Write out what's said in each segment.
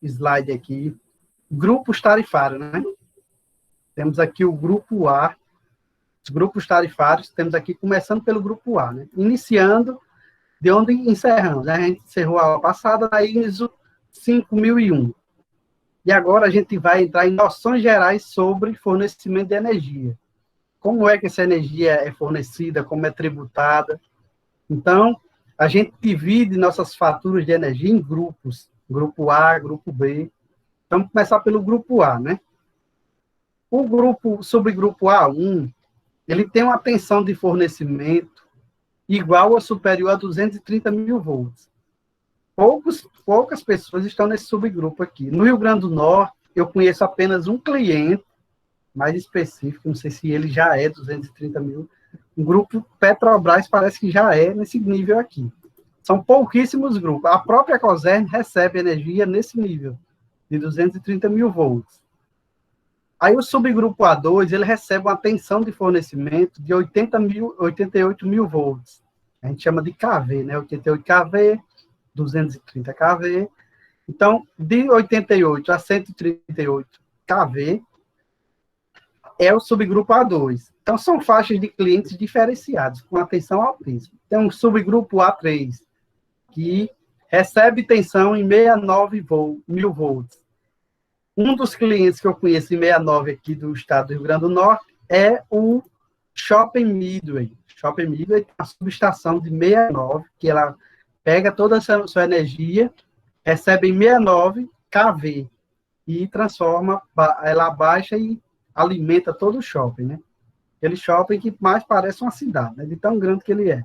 slide aqui, grupos tarifários, né? Temos aqui o grupo A, os grupos tarifários, temos aqui começando pelo grupo A, né? Iniciando de onde encerramos, né? A gente encerrou a aula passada na ISO 5001. E agora a gente vai entrar em noções gerais sobre fornecimento de energia. Como é que essa energia é fornecida, como é tributada. Então, a gente divide nossas faturas de energia em grupos. Grupo A, grupo B. Vamos começar pelo grupo A, né? O subgrupo A1, ele tem uma tensão de fornecimento igual ou superior a 230 mil volts. Poucas pessoas estão nesse subgrupo aqui. No Rio Grande do Norte, eu conheço apenas um cliente mais específico, não sei se ele já é 230 mil. O grupo Petrobras parece que já é nesse nível aqui. São pouquíssimos grupos. A própria Cosern recebe energia nesse nível, de 230 mil volts. Aí o subgrupo A2, ele recebe uma tensão de fornecimento de 88 mil volts. A gente chama de kV, né? 88 kV, 230 kV. Então, de 88 a 138 kV é o subgrupo A2. Então, são faixas de clientes diferenciados, com a tensão altíssima. Tem um subgrupo A3, que recebe tensão em 69 mil volts. Um dos clientes que eu conheço em 69 aqui do estado do Rio Grande do Norte é o Shopping Midway. Shopping Midway tem uma subestação de 69, que ela pega toda a sua energia, recebe em 69 kV e transforma, ela baixa e alimenta todo o shopping, né? Aquele shopping que mais parece uma cidade, né? De tão grande que ele é.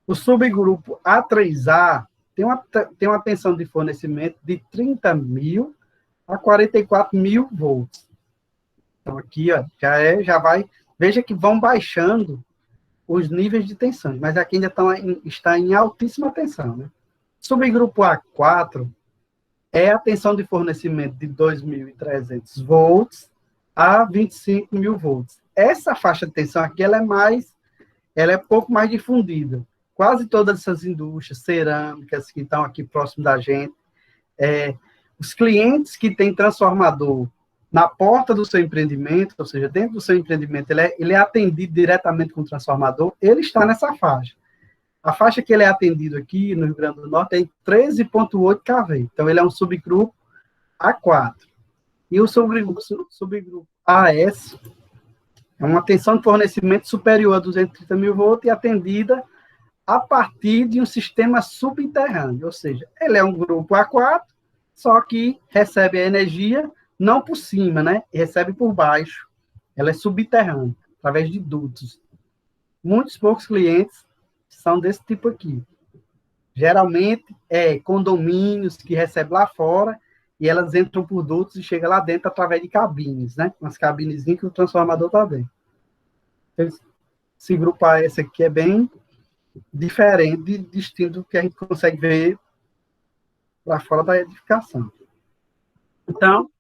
O subgrupo A3A tem uma tensão de fornecimento de 30 mil a 44 mil volts. Então, aqui, ó, já vai... Veja que vão baixando os níveis de tensão, mas aqui ainda está em altíssima tensão, né? Subgrupo A4 é a tensão de fornecimento de 2.300 volts a 25 mil volts. Essa faixa de tensão aqui, ela é um pouco mais difundida. Quase todas essas indústrias cerâmicas que estão aqui próximo da gente, os clientes que têm transformador na porta do seu empreendimento, ou seja, dentro do seu empreendimento, ele é atendido diretamente com o transformador, ele está nessa faixa. A faixa que ele é atendido aqui no Rio Grande do Norte é em 13,8 kV. Então, ele é um subgrupo A4. E o subgrupo AS é uma tensão de fornecimento superior a 230 mil volts e atendida a partir de um sistema subterrâneo. Ou seja, ele é um grupo A4, só que recebe a energia não por cima, né? Recebe por baixo. Ela é subterrânea, através de dutos. Muitos poucos clientes são desse tipo aqui. Geralmente, condomínios que recebem lá fora e elas entram por dutos e chegam lá dentro através de cabines, né? Umas cabinezinhas que o transformador está dentro. Esse grupo A, esse aqui é bem diferente, distinto do que a gente consegue ver lá fora da edificação. Então,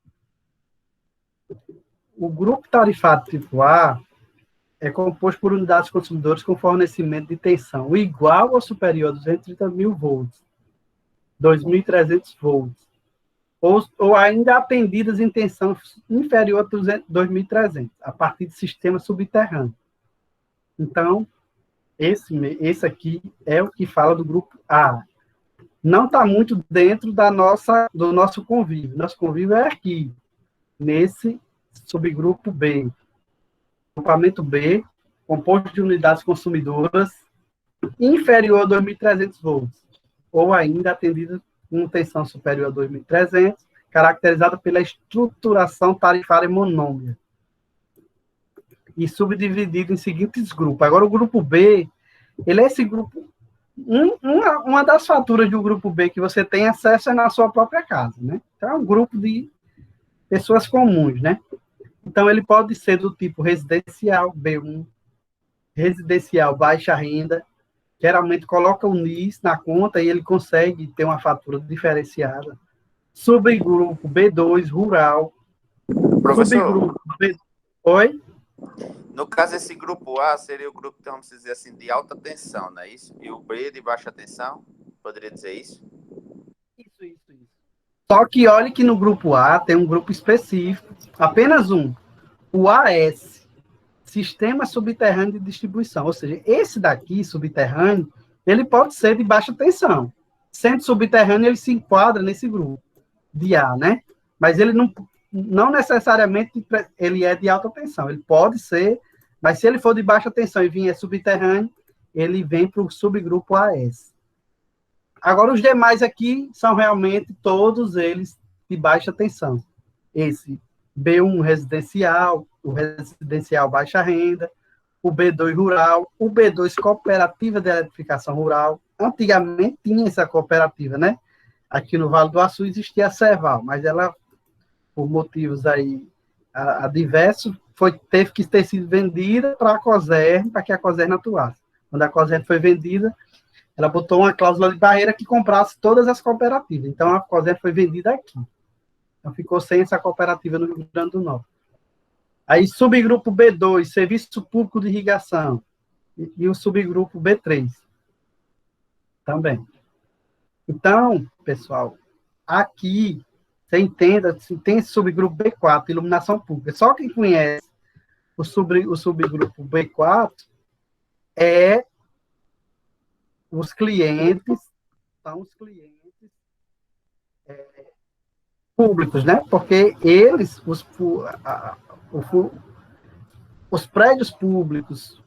o grupo tarifário tipo A é composto por unidades consumidoras com fornecimento de tensão igual ou superior a 230 mil volts, 2.300 volts, ou ainda atendidas em tensão inferior a 2.300, a partir de sistema subterrâneo. Então, esse aqui é o que fala do grupo A. Não está muito dentro do nosso convívio. Nosso convívio é aqui, nesse subgrupo B. Agrupamento B, composto de unidades consumidoras inferior a 2.300 volts, ou ainda atendida com tensão superior a 2.300, caracterizada pela estruturação tarifária monômica, e subdividido em seguintes grupos. Agora, o grupo B, ele é esse grupo... Uma das faturas do grupo B que você tem acesso é na sua própria casa, né? Então, é um grupo de pessoas comuns, né? Então, ele pode ser do tipo residencial, B1, residencial baixa renda, geralmente coloca o NIS na conta e ele consegue ter uma fatura diferenciada. Subgrupo B2, rural. Professor, Subgrupo B... Oi? No caso, esse grupo A seria o grupo, então, vamos dizer assim, de alta tensão, não é isso? E o B de baixa tensão? Poderia dizer isso? Isso. Só que olhe que no grupo A tem um grupo específico, apenas um, o AS, Sistema Subterrâneo de Distribuição. Ou seja, esse daqui, subterrâneo, ele pode ser de baixa tensão. Sendo subterrâneo, ele se enquadra nesse grupo de A, né? Mas ele não necessariamente ele é de alta tensão. Ele pode ser, mas se ele for de baixa tensão e vier subterrâneo, ele vem para o subgrupo AS. Agora, os demais aqui são realmente todos eles de baixa tensão. Esse B1 residencial, o residencial baixa renda, o B2 rural, o B2 cooperativa de eletrificação rural. Antigamente tinha essa cooperativa, né? Aqui no Vale do Açu existia a Serval, mas ela, por motivos aí diversos, teve que ter sido vendida para a COSERN, para que a COSERN atuasse. Quando a COSERN foi vendida, ela botou uma cláusula de barreira que comprasse todas as cooperativas. Então, a COSERN foi vendida aqui. Então, ficou sem essa cooperativa no Rio Grande do Norte. Aí, subgrupo B2, Serviço Público de Irrigação. E o subgrupo B3 também. Então, pessoal, aqui, você entenda, tem esse subgrupo B4, Iluminação Pública. Só quem conhece o subgrupo B4 é os clientes, são os clientes públicos, né? Porque eles, os prédios públicos,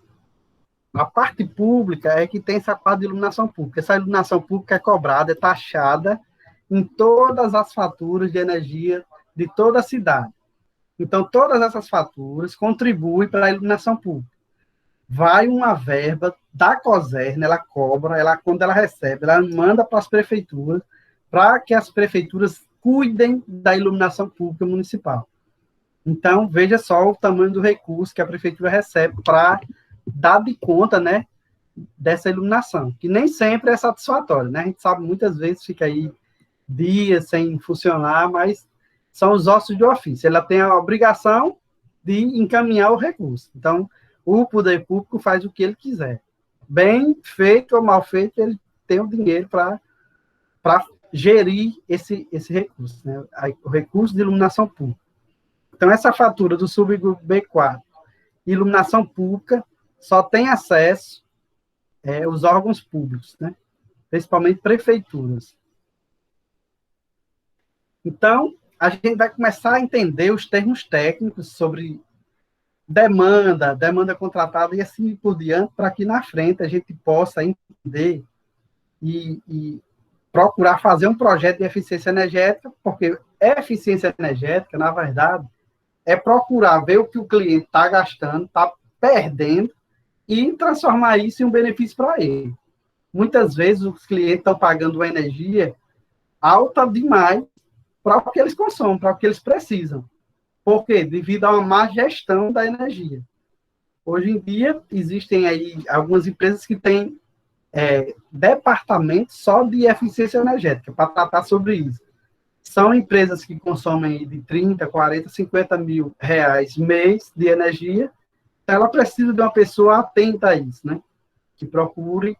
a parte pública é que tem essa parte de iluminação pública. Essa iluminação pública é cobrada, é taxada em todas as faturas de energia de toda a cidade. Então, todas essas faturas contribuem para a iluminação pública. Vai uma verba da COSERN, ela cobra, quando ela recebe, ela manda para as prefeituras, para que as prefeituras cuidem da iluminação pública municipal. Então, veja só o tamanho do recurso que a prefeitura recebe para dar de conta, né, dessa iluminação, que nem sempre é satisfatório, né? A gente sabe, muitas vezes fica aí dias sem funcionar, mas são os ossos de ofício. Ela tem a obrigação de encaminhar o recurso. Então, o poder público faz o que ele quiser. Bem feito ou mal feito, ele tem o dinheiro para gerir esse recurso, né? O recurso de iluminação pública. Então, essa fatura do subgrupo B4, iluminação pública, só tem acesso os órgãos públicos, né? Principalmente prefeituras. Então, a gente vai começar a entender os termos técnicos sobre demanda contratada e assim por diante, para que na frente a gente possa entender e procurar fazer um projeto de eficiência energética, porque eficiência energética, na verdade, é procurar ver o que o cliente está gastando, está perdendo, e transformar isso em um benefício para ele. Muitas vezes os clientes estão pagando uma energia alta demais para o que eles consomem, para o que eles precisam. Por quê? Devido a uma má gestão da energia. Hoje em dia, existem aí algumas empresas que têm departamentos só de eficiência energética, para tratar sobre isso. São empresas que consomem de 30, 40, 50 mil reais mês de energia. Então, ela precisa de uma pessoa atenta a isso, né? Que procure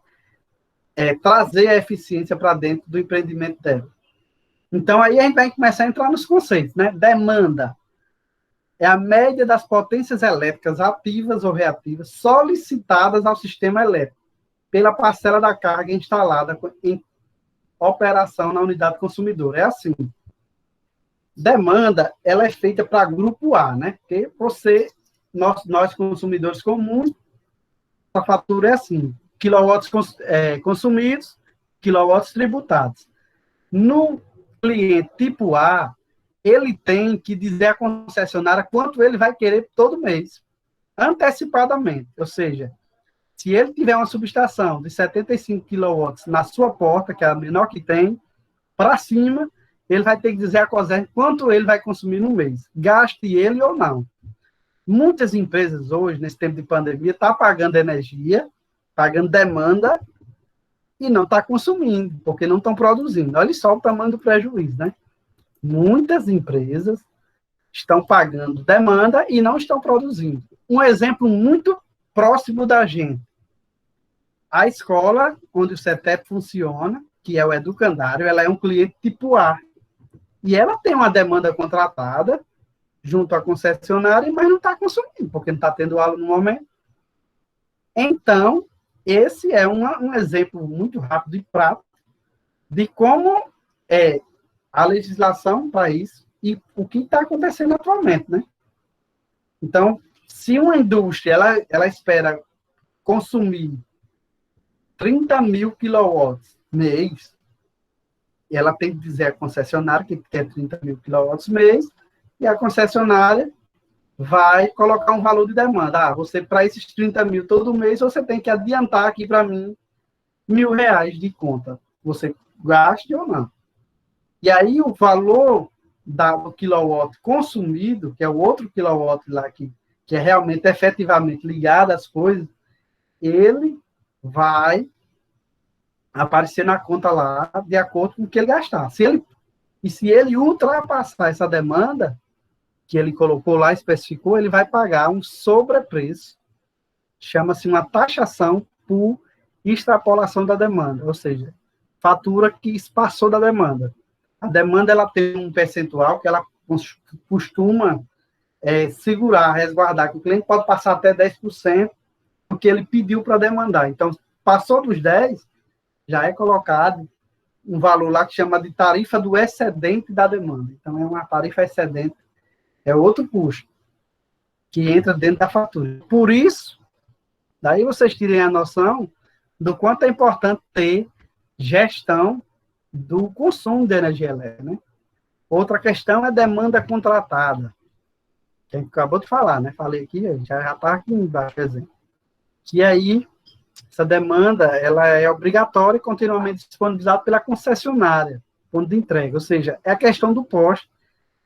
trazer a eficiência para dentro do empreendimento dela. Então, aí a gente vai começar a entrar nos conceitos, né? Demanda é a média das potências elétricas ativas ou reativas solicitadas ao sistema elétrico pela parcela da carga instalada em operação na unidade consumidora. É assim. Demanda, ela é feita para grupo A, né? Porque nós consumidores comuns, a fatura é assim: quilowatts consumidos, quilowatts tributados. No cliente tipo A, ele tem que dizer à concessionária quanto ele vai querer todo mês, antecipadamente. Ou seja, se ele tiver uma subestação de 75 kW na sua porta, que é a menor que tem, para cima, ele vai ter que dizer à COSERN quanto ele vai consumir no mês, gaste ele ou não. Muitas empresas hoje, nesse tempo de pandemia, estão pagando energia, pagando demanda, e não está consumindo, porque não estão produzindo. Olha só o tamanho do prejuízo, né? Muitas empresas estão pagando demanda e não estão produzindo. Um exemplo muito próximo da gente. A escola onde o CETEP funciona, que é o Educandário, ela é um cliente tipo A. e ela tem uma demanda contratada junto à concessionária, mas não está consumindo, porque não está tendo aula no momento. Então, esse é um exemplo muito rápido e prático de como é a legislação para isso e o que está acontecendo atualmente, né? Então, se uma indústria ela espera consumir 30 mil quilowatts mês, ela tem que dizer à concessionária que quer 30 mil quilowatts mês, e a concessionária vai colocar um valor de demanda. Ah, você, para esses 30 mil todo mês, você tem que adiantar aqui para mim R$ 1.000 de conta. Você gaste ou não. E aí o valor do quilowatt consumido, que é o outro quilowatt lá que é realmente, efetivamente ligado às coisas, ele vai aparecer na conta lá de acordo com o que ele gastar. Se ele ultrapassar essa demanda que ele colocou lá, especificou, ele vai pagar um sobrepreço, chama-se uma taxação por extrapolação da demanda, ou seja, fatura que passou da demanda. A demanda ela tem um percentual que ela costuma segurar, resguardar, que o cliente pode passar até 10% do que ele pediu para demandar. Então, passou dos 10%, já é colocado um valor lá que chama de tarifa do excedente da demanda. Então, é uma tarifa excedente, é outro custo que entra dentro da fatura. Por isso, daí vocês tirem a noção do quanto é importante ter gestão do consumo de energia elétrica, né? Outra questão é demanda contratada, que a gente acabou de falar, né? Falei aqui, já está aqui embaixo, exemplo. Que aí, essa demanda, ela é obrigatória e continuamente disponibilizada pela concessionária, ponto de entrega, ou seja, é a questão do poste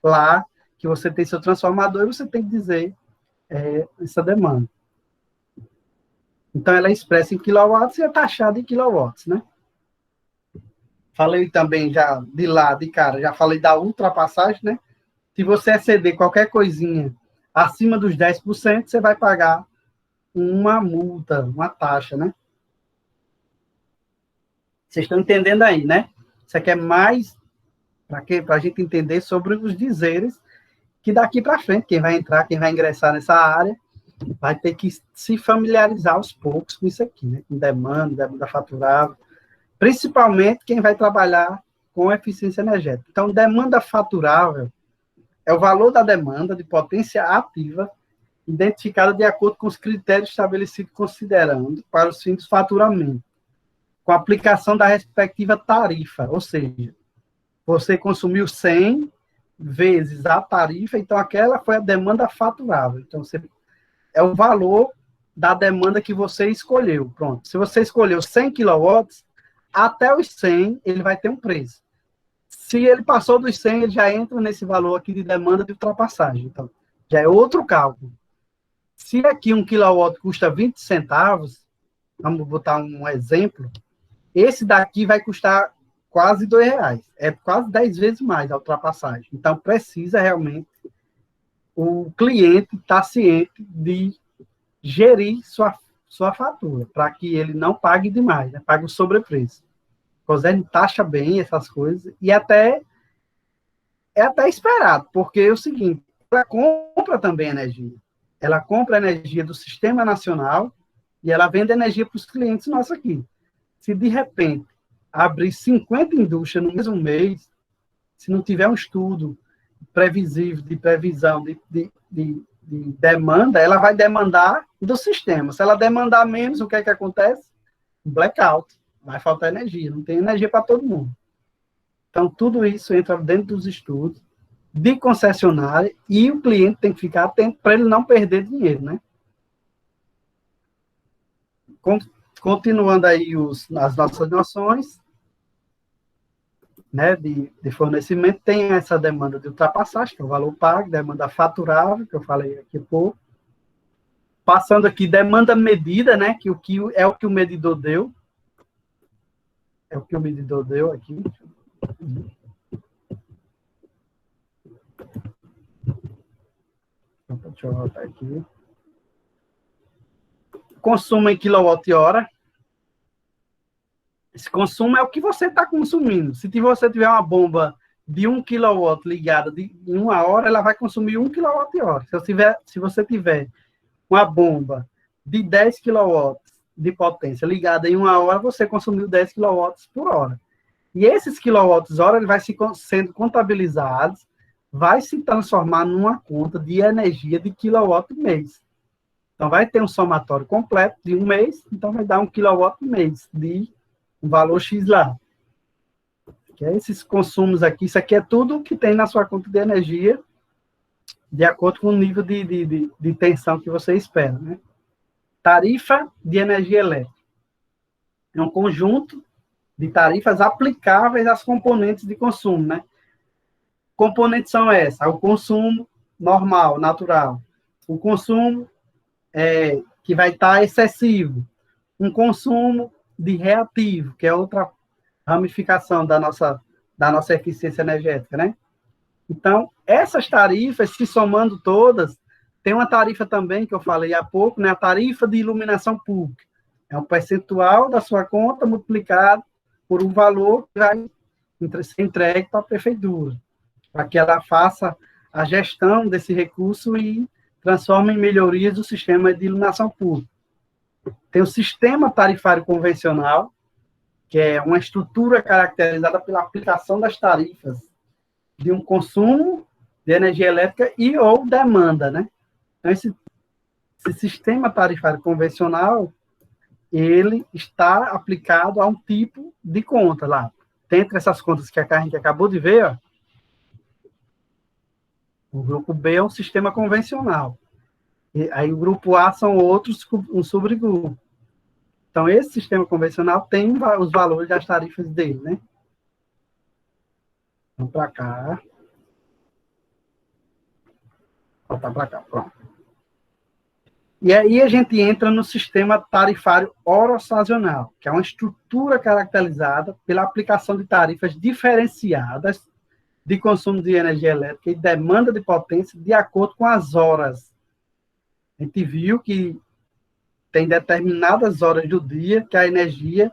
lá, que você tem seu transformador e você tem que dizer essa demanda. Então, ela é expressa em quilowatts e é taxada em quilowatts, né? Falei também já de lá, de cara, já falei da ultrapassagem, né? Se você exceder qualquer coisinha acima dos 10%, você vai pagar uma multa, uma taxa, né? Vocês estão entendendo aí, né? Isso aqui é mais para a gente entender sobre os dizeres que daqui para frente, quem vai entrar, quem vai ingressar nessa área, vai ter que se familiarizar aos poucos com isso aqui, né? Com demanda faturável, principalmente quem vai trabalhar com eficiência energética. Então, demanda faturável é o valor da demanda de potência ativa identificada de acordo com os critérios estabelecidos considerando para os fins de faturamento, com a aplicação da respectiva tarifa, ou seja, você consumiu 100 vezes a tarifa, então aquela foi a demanda faturável. Então, é o valor da demanda que você escolheu. Pronto. Se você escolheu 100 kW, até os 100 ele vai ter um preço. Se ele passou dos 100, ele já entra nesse valor aqui de demanda de ultrapassagem. Então, já é outro cálculo. Se aqui 1 kW custa 20 centavos, vamos botar um exemplo, esse daqui vai custar quase R$2. É quase 10 vezes mais a ultrapassagem. Então, precisa realmente o cliente estar ciente de gerir sua fatura, para que ele não pague demais, né? Pague o sobrepreço. O COSERN taxa bem essas coisas, e é até esperado, porque é o seguinte, ela compra também energia. Ela compra energia do Sistema Nacional e ela vende energia para os clientes nossos aqui. Se, de repente, abrir 50 indústrias no mesmo mês, se não tiver um estudo previsível, de previsão, de demanda, ela vai demandar do sistema. Se ela demandar menos, o que é que acontece? Blackout. Vai faltar energia. Não tem energia para todo mundo. Então, tudo isso entra dentro dos estudos de concessionária e o cliente tem que ficar atento para ele não perder dinheiro, né? Continuando aí as nossas noções, né, de fornecimento, tem essa demanda de ultrapassagem, que é o valor pago, demanda faturável, que eu falei aqui há pouco. Passando aqui, demanda medida, né, que é o que o medidor deu. É o que o medidor deu aqui. Deixa eu voltar aqui. Consumo em quilowatt-hora. Esse consumo é o que você está consumindo. Se você tiver uma bomba de 1 kW ligada em 1 hora, ela vai consumir 1 kWh. Se você tiver uma bomba de 10 kW de potência ligada em 1 hora, você consumiu 10 kW por hora. E esses quilowatts-hora, ele vai sendo contabilizados, vai se transformar numa conta de energia de quilowatt-mês. Então, vai ter um somatório completo de um mês, então vai dar 1 kW-mês de um valor X lá. Que é esses consumos aqui, isso aqui é tudo que tem na sua conta de energia, de acordo com o nível de tensão que você espera, né? Tarifa de energia elétrica. É um conjunto de tarifas aplicáveis às componentes de consumo, né? Componentes são essas: o consumo normal, natural, o consumo que vai estar excessivo, um consumo de reativo, que é outra ramificação da nossa eficiência energética, né? Então, essas tarifas, se somando todas, tem uma tarifa também, que eu falei há pouco, né? A tarifa de iluminação pública. É um percentual da sua conta multiplicado por um valor que vai ser entregue para a prefeitura, para que ela faça a gestão desse recurso e transforme em melhorias do sistema de iluminação pública. Tem o sistema tarifário convencional, que é uma estrutura caracterizada pela aplicação das tarifas de um consumo de energia elétrica e ou demanda, né? Então, esse sistema tarifário convencional, ele está aplicado a um tipo de conta lá. Dentre essas contas que a gente acabou de ver, ó, o grupo B é um sistema convencional. E aí o grupo A são outros, um subgrupo. Então, esse sistema convencional tem os valores das tarifas dele, né? Vamos para cá. Voltar para cá, pronto. E aí a gente entra no sistema tarifário orostacional, que é uma estrutura caracterizada pela aplicação de tarifas diferenciadas de consumo de energia elétrica e demanda de potência de acordo com as horas. A gente viu que tem determinadas horas do dia que a energia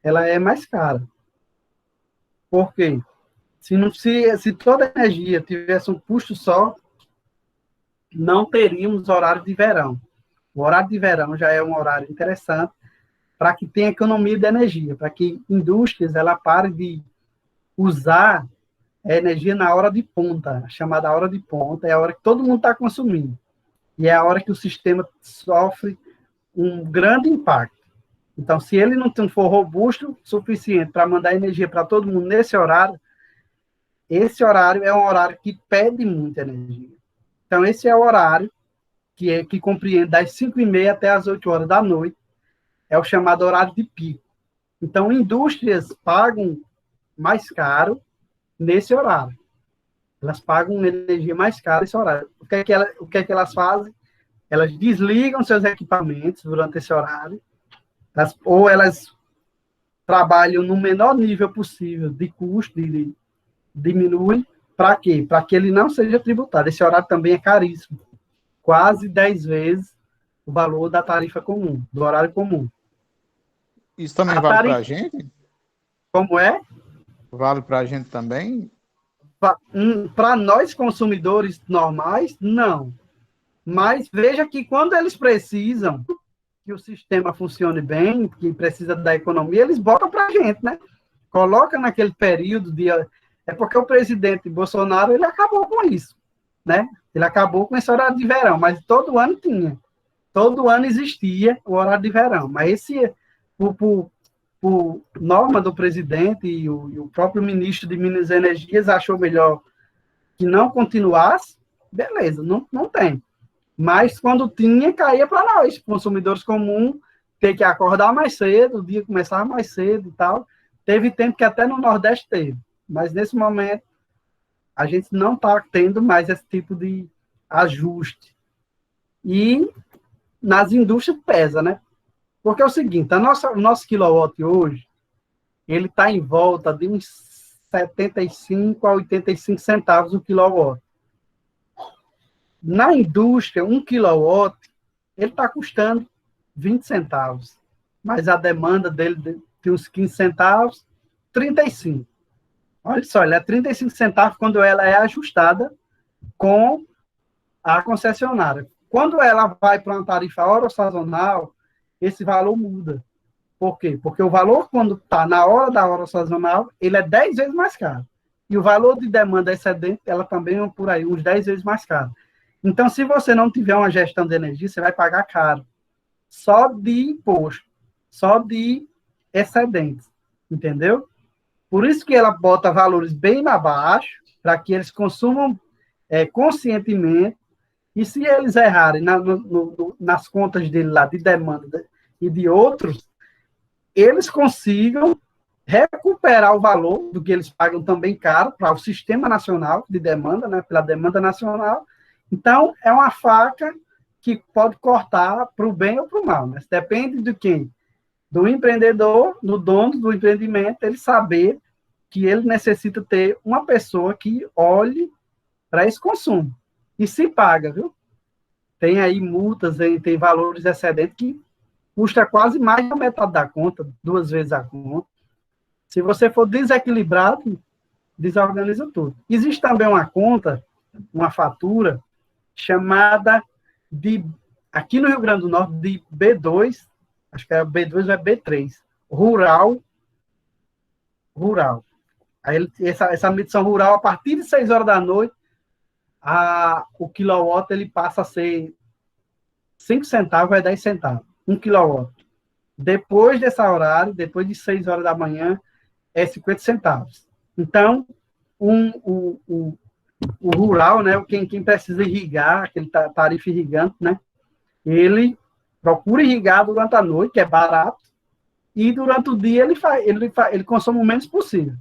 ela é mais cara. Por quê? Se toda a energia tivesse um custo só, não teríamos horário de verão. O horário de verão já é um horário interessante para que tenha economia de energia, para que indústrias ela parem de usar a energia na hora de ponta, a chamada hora de ponta, é a hora que todo mundo está consumindo. E é a hora que o sistema sofre um grande impacto. Então, se ele não for robusto o suficiente para mandar energia para todo mundo nesse horário, esse horário é um horário que pede muita energia. Então, esse é o horário que compreende das 5h30 até as 8 horas da noite, é o chamado horário de pico. Então, indústrias pagam mais caro nesse horário. Elas pagam energia mais cara nesse horário. O que é que elas fazem? Elas desligam seus equipamentos durante esse horário, ou elas trabalham no menor nível possível de custo, diminui, para quê? Para que ele não seja tributado. Esse horário também é caríssimo. Quase 10 vezes o valor da tarifa comum, do horário comum. Isso também vale para a gente? Como é? Vale para a gente também? Para nós, consumidores normais, não. Mas veja que quando eles precisam que o sistema funcione bem, que precisa da economia, eles botam para a gente, né? Coloca naquele período de... É porque o presidente Bolsonaro, ele acabou com isso, né? Ele acabou com esse horário de verão, mas todo ano tinha. Todo ano existia o horário de verão. Mas esse, por norma do presidente e o próprio ministro de Minas e Energias achou melhor que não continuasse, beleza, não tem. Mas quando tinha, caía para nós, consumidores comuns, ter que acordar mais cedo, o dia começava mais cedo e tal. Teve tempo que até no Nordeste teve. Mas nesse momento, a gente não está tendo mais esse tipo de ajuste. E nas indústrias pesa, né? Porque é o seguinte, o nosso quilowatt hoje, ele está em volta de uns 75 a 85 centavos o quilowatt. Na indústria, 1 quilowatt, ele está custando 20 centavos. Mas a demanda dele de uns 15 centavos, 35. Olha só, ela é 35 centavos quando ela é ajustada com a concessionária. Quando ela vai para uma tarifa hora sazonal, esse valor muda. Por quê? Porque o valor, quando está na hora da hora sazonal, ele é 10 vezes mais caro. E o valor de demanda excedente, ela também é por aí, uns 10 vezes mais caro. Então, se você não tiver uma gestão de energia, você vai pagar caro. Só de imposto, só de excedentes, entendeu? Por isso que ela bota valores bem abaixo, para que eles consumam conscientemente, e se eles errarem nas contas dele lá, de demanda e de outros, eles consigam recuperar o valor do que eles pagam também caro para o Sistema Nacional de Demanda, né, pela demanda nacional. Então, é uma faca que pode cortar para o bem ou para o mal, mas depende de quem? Do empreendedor, do dono do empreendimento, ele saber que ele necessita ter uma pessoa que olhe para esse consumo. E se paga, viu? Tem aí multas, tem valores excedentes que custa quase mais da metade da conta, 2 vezes a conta. Se você for desequilibrado, desorganiza tudo. Existe também uma conta, uma fatura, chamada de, aqui no Rio Grande do Norte, de B2, acho que é B2 ou é B3, rural. Aí essa medição rural, a partir de 6 horas da noite, o quilowatt ele passa a ser 5 centavos, é 10 centavos, 1 quilowatt. Depois desse horário, depois de 6 horas da manhã, é 50 centavos. Então, o rural, né, quem precisa irrigar, aquele tarifa irrigante, né, ele procura irrigar durante a noite, que é barato, e durante o dia ele consome o menos possível.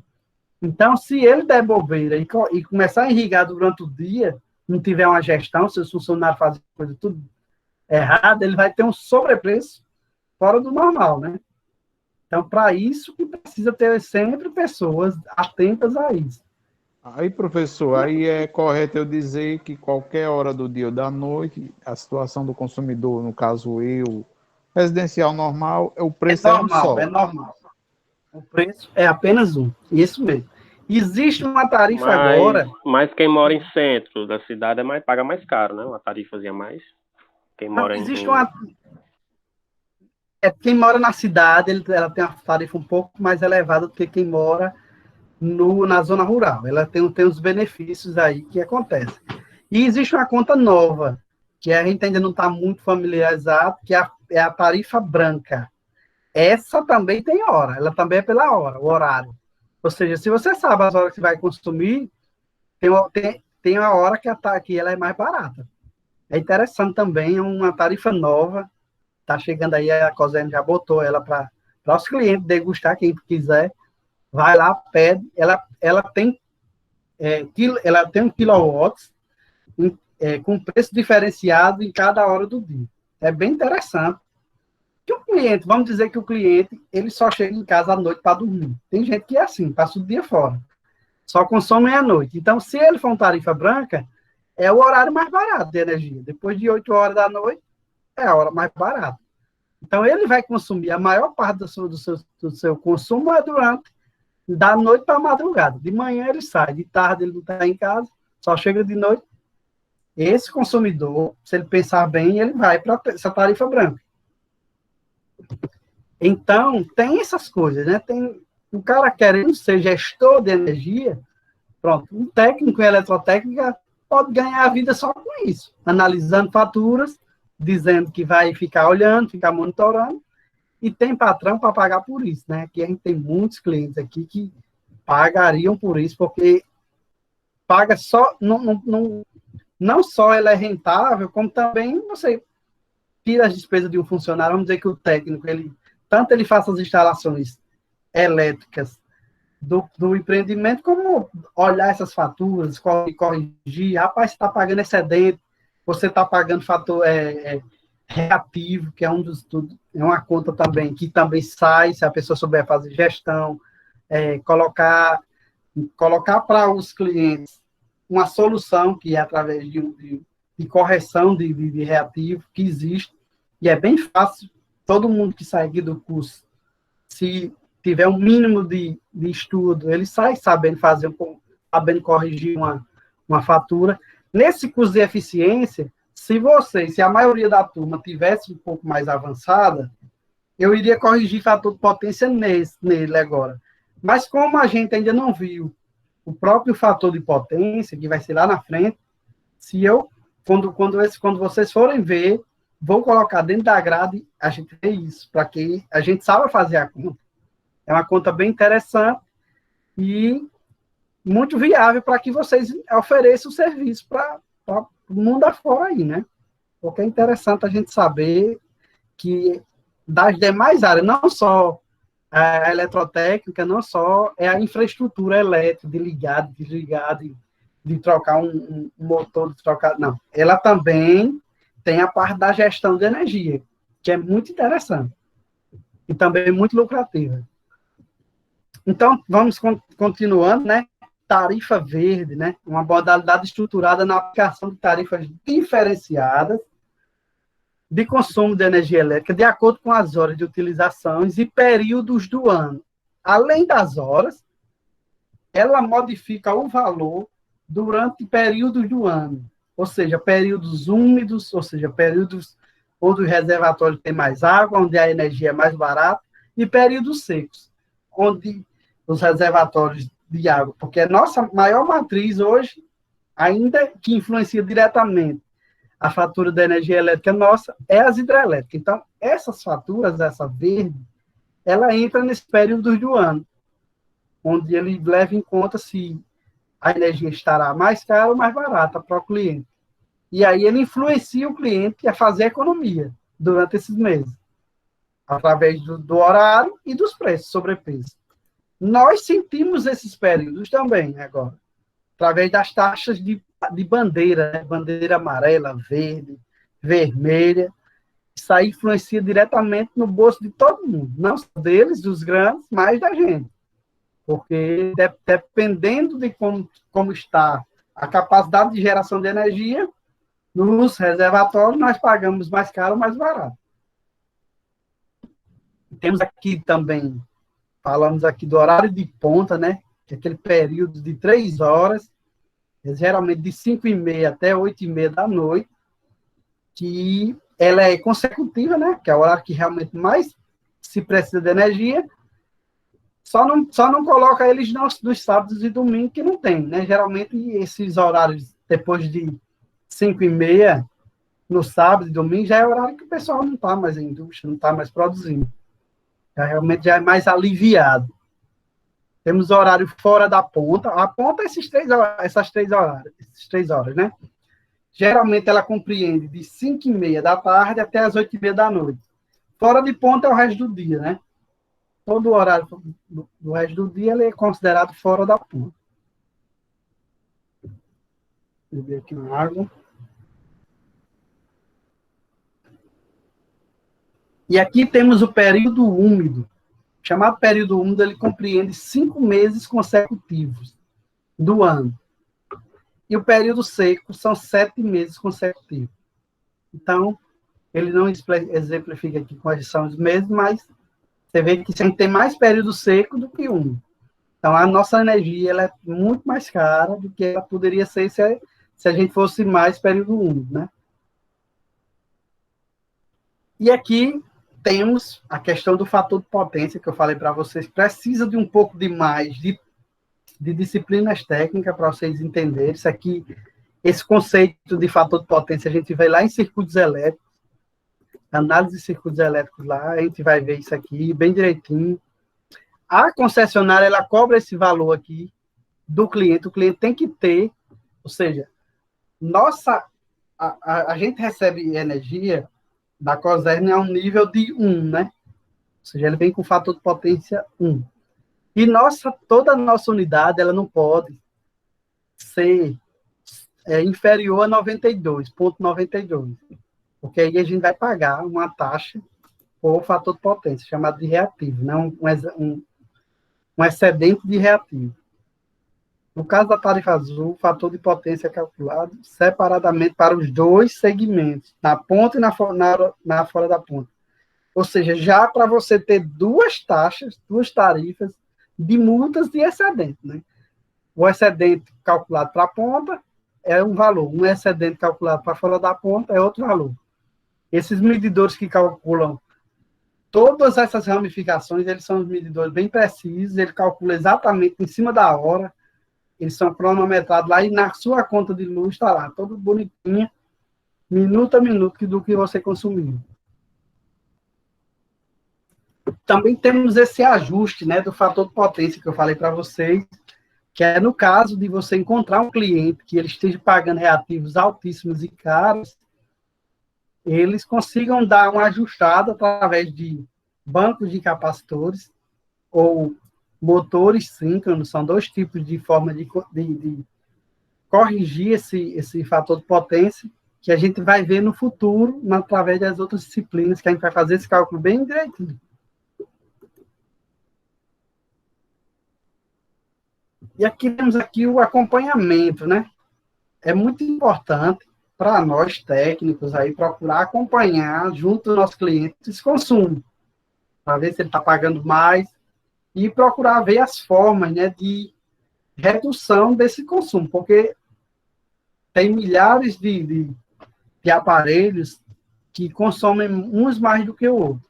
Então, se ele der bobeira e começar a irrigar durante o dia, não tiver uma gestão, se os funcionários fazem coisa tudo errado, ele vai ter um sobrepreço fora do normal, né? Então, para isso que precisa ter sempre pessoas atentas a isso. Aí, professor, aí é correto eu dizer que qualquer hora do dia ou da noite, a situação do consumidor, no caso eu, residencial normal, o preço é um só. É normal. O preço é apenas um. Isso mesmo. Existe uma tarifa agora... Mas quem mora em centro da cidade paga mais caro, né? Uma tarifazinha a mais. Quem mora existe uma... quem mora na cidade, ela tem uma tarifa um pouco mais elevada do que quem mora na zona rural. Ela tem os benefícios aí que acontecem. E existe uma conta nova, que a gente ainda não está muito familiarizado, que é a tarifa branca. Essa também tem hora, ela também é pela hora, o horário. Ou seja, se você sabe as horas que vai consumir, tem uma hora que ela é mais barata. É interessante também, é uma tarifa nova, está chegando aí, a COSERN já botou ela para os clientes degustar, quem quiser, vai lá, pede, ela tem 1 quilowatts com preço diferenciado em cada hora do dia. É bem interessante. Que o cliente, vamos dizer que o cliente, ele só chega em casa à noite para dormir. Tem gente que é assim, passa o dia fora. Só consome à noite. Então, se ele for uma tarifa branca, é o horário mais barato de energia. Depois de 8 horas da noite, é a hora mais barata. Então, ele vai consumir a maior parte do seu consumo da noite para a madrugada. De manhã ele sai, de tarde ele não está em casa, só chega de noite. Esse consumidor, se ele pensar bem, ele vai para essa tarifa branca. Então, tem essas coisas, né? Tem o cara querendo ser gestor de energia, pronto, um técnico em eletrotécnica pode ganhar a vida só com isso, analisando faturas, dizendo que vai ficar olhando, ficar monitorando, e tem patrão para pagar por isso, né? Que a gente tem muitos clientes aqui que pagariam por isso, porque paga só, não só ela é rentável, como também você tira as despesas de um funcionário. Vamos dizer que o técnico, tanto ele faça as instalações elétricas do empreendimento, como olhar essas faturas, corrigir, rapaz, você está pagando excedente, você está pagando fator reativo, que é é uma conta também, que também sai, se a pessoa souber fazer gestão, colocar para os clientes uma solução que é através de correção de reativo, que existe, e é bem fácil. Todo mundo que sai aqui do curso, se tiver um mínimo de estudo, ele sai sabendo fazer, sabendo corrigir uma fatura. Nesse curso de eficiência, se a maioria da turma tivesse um pouco mais avançada, eu iria corrigir fator de potência nele agora. Mas como a gente ainda não viu o próprio fator de potência, que vai ser lá na frente, quando vocês forem ver, vou colocar dentro da grade, a gente vê isso, para que a gente saiba fazer a conta. É uma conta bem interessante e muito viável para que vocês ofereçam o serviço para o mundo afora aí, né? Porque é interessante a gente saber que das demais áreas, não só a eletrotécnica, não só é a infraestrutura elétrica, de ligar, de desligar, de trocar um motor, de trocar... Não, ela também tem a parte da gestão de energia, que é muito interessante e também muito lucrativa. Então, vamos continuando, né? Tarifa verde, né? Uma modalidade estruturada na aplicação de tarifas diferenciadas de consumo de energia elétrica de acordo com as horas de utilizações e períodos do ano. Além das horas, ela modifica o valor durante períodos do ano, ou seja, períodos úmidos, ou seja, períodos onde o reservatório tem mais água, onde a energia é mais barata, e períodos secos, onde os reservatórios de água, porque a nossa maior matriz hoje, ainda que influencia diretamente a fatura da energia elétrica nossa, é as hidrelétricas. Então, essas faturas, essa verde, ela entra nesse período do ano, onde ele leva em conta se a energia estará mais cara ou mais barata para o cliente. E aí ele influencia o cliente a fazer economia durante esses meses, através do horário e dos preços, sobrepeso. Nós sentimos esses períodos também, agora, através das taxas de bandeira, né? Bandeira amarela, verde, vermelha. Isso aí influencia diretamente no bolso de todo mundo, não só deles, dos grandes, mas da gente. Porque dependendo de como está a capacidade de geração de energia, nos reservatórios nós pagamos mais caro ou mais barato. Temos aqui também, falamos aqui do horário de ponta, né? Que é aquele período de 3 horas, geralmente de 5h30 até 8h30 da noite, que ela é consecutiva, né? Que é o horário que realmente mais se precisa de energia. Só não coloca eles nos sábados e domingos, que não tem, né? Geralmente, esses horários, depois de 5h30, no sábado e domingo, já é horário que o pessoal não está mais em indústria, não está mais produzindo. Realmente já é mais aliviado. Temos horário fora da ponta. A ponta é essas 3 horas, né? Geralmente ela compreende de 5h30 da tarde até as 8h30 da noite. Fora de ponta é o resto do dia, né? Todo o horário do resto do dia ele é considerado fora da ponta. Vou beber aqui uma água. E aqui temos o período úmido. Chamado período úmido, ele compreende 5 meses consecutivos do ano. E o período seco são 7 meses consecutivos. Então, ele não exemplifica aqui quais são os meses, mas você vê que a gente tem mais período seco do que úmido. Então, a nossa energia ela é muito mais cara do que ela poderia ser se a gente fosse mais período úmido, né? E aqui temos a questão do fator de potência, que eu falei para vocês. Precisa de um pouco de mais de disciplinas técnicas para vocês entenderem. Isso aqui, esse conceito de fator de potência, a gente vai lá em circuitos elétricos, análise de circuitos elétricos lá, a gente vai ver isso aqui bem direitinho. A concessionária, ela cobra esse valor aqui do cliente. O cliente tem que ter, ou seja, a gente recebe energia da COSERN a um nível de 1, né? Ou seja, ele vem com fator de potência 1. E toda a nossa unidade, ela não pode ser inferior a 92,92. Porque aí a gente vai pagar uma taxa por fator de potência, chamado de reativo, né? Um excedente de reativo. No caso da tarifa azul, o fator de potência é calculado separadamente para os dois segmentos, na ponta e na fora da ponta. Ou seja, já para você ter duas taxas, duas tarifas de multas de excedente, né? O excedente calculado para a ponta é um valor, um excedente calculado para fora da ponta é outro valor. Esses medidores que calculam todas essas ramificações, eles são medidores bem precisos, ele calcula exatamente em cima da hora, eles são cronometrados lá e na sua conta de luz está lá, todo bonitinho, minuto a minuto do que você consumiu. Também temos esse ajuste, né, do fator de potência que eu falei para vocês, que é no caso de você encontrar um cliente que ele esteja pagando reativos altíssimos e caros, eles consigam dar uma ajustada através de bancos de capacitores ou motores síncronos, são dois tipos de forma de corrigir esse fator de potência, que a gente vai ver no futuro, através das outras disciplinas, que a gente vai fazer esse cálculo bem direitinho. E aqui temos aqui o acompanhamento, né? É muito importante para nós técnicos aí procurar acompanhar junto do nosso cliente esse consumo, para ver se ele está pagando mais e procurar ver as formas, né, de redução desse consumo, porque tem milhares de aparelhos que consomem uns mais do que o outro.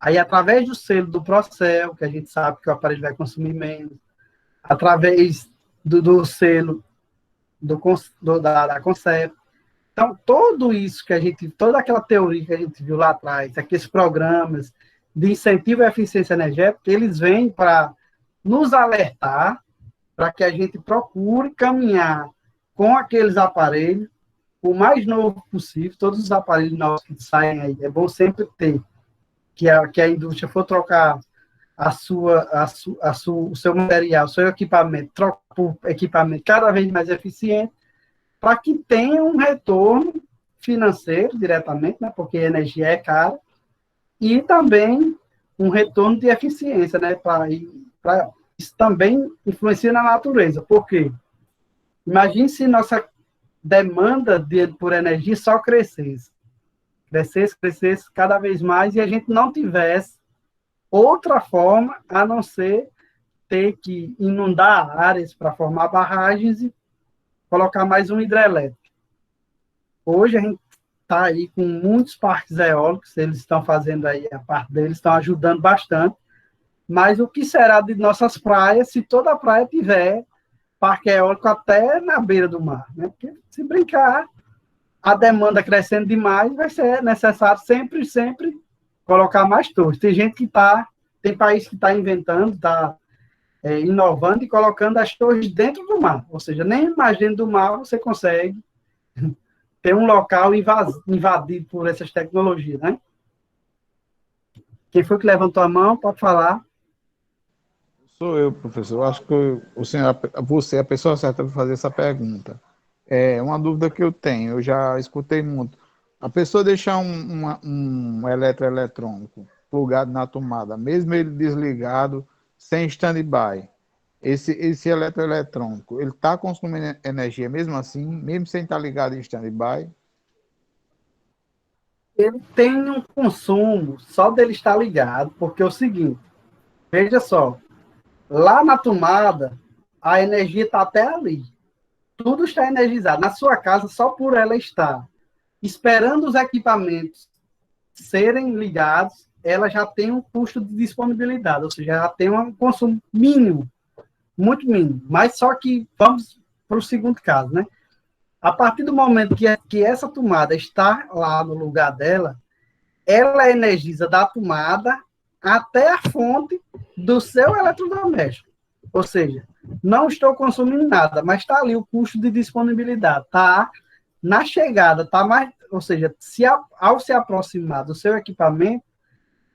Aí, através do selo do Procel, que a gente sabe que o aparelho vai consumir menos, através do selo da Concept. Então, tudo isso que a gente, toda aquela teoria que a gente viu lá atrás, aqueles programas de incentivo à eficiência energética, eles vêm para nos alertar para que a gente procure caminhar com aqueles aparelhos o mais novo possível, todos os aparelhos novos que saem aí, é bom sempre ter, que a indústria for trocar o seu material, o seu equipamento, troca por equipamento cada vez mais eficiente, para que tenha um retorno financeiro diretamente, né, porque a energia é cara, e também um retorno de eficiência, né, isso também influencia na natureza. Por quê? Imagine se nossa demanda por energia só crescesse cada vez mais, e a gente não tivesse outra forma a não ser ter que inundar áreas para formar barragens e colocar mais um hidrelétrico. Hoje a gente está aí com muitos parques eólicos, eles estão fazendo aí a parte deles, estão ajudando bastante, mas o que será de nossas praias se toda a praia tiver parque eólico até na beira do mar, né? Porque se brincar, a demanda crescendo demais, vai ser necessário sempre colocar mais torres. Tem país que está inventando, está inovando e colocando as torres dentro do mar. Ou seja, nem mais dentro do mar você consegue ter um local invadido por essas tecnologias, né? Quem foi que levantou a mão? Pode falar. Sou eu, professor. Eu acho que você é a pessoa certa para fazer essa pergunta. É uma dúvida que eu tenho, eu já escutei muito. A pessoa deixar um eletroeletrônico plugado na tomada, mesmo ele desligado, sem stand-by, esse eletroeletrônico, ele está consumindo energia mesmo assim, mesmo sem estar ligado em stand-by? Ele tem um consumo só dele estar ligado, porque é o seguinte, veja só, lá na tomada, a energia está até ali. Tudo está energizado. Na sua casa, só por ela estar esperando os equipamentos serem ligados, ela já tem um custo de disponibilidade, ou seja, já tem um consumo mínimo, muito mínimo. Mas só que, vamos para o segundo caso, né? A partir do momento que essa tomada está lá no lugar dela, ela energiza da tomada até a fonte do seu eletrodoméstico. Ou seja, não estou consumindo nada, mas está ali o custo de disponibilidade. Está na chegada, está mais. Ou seja, ao se aproximar do seu equipamento,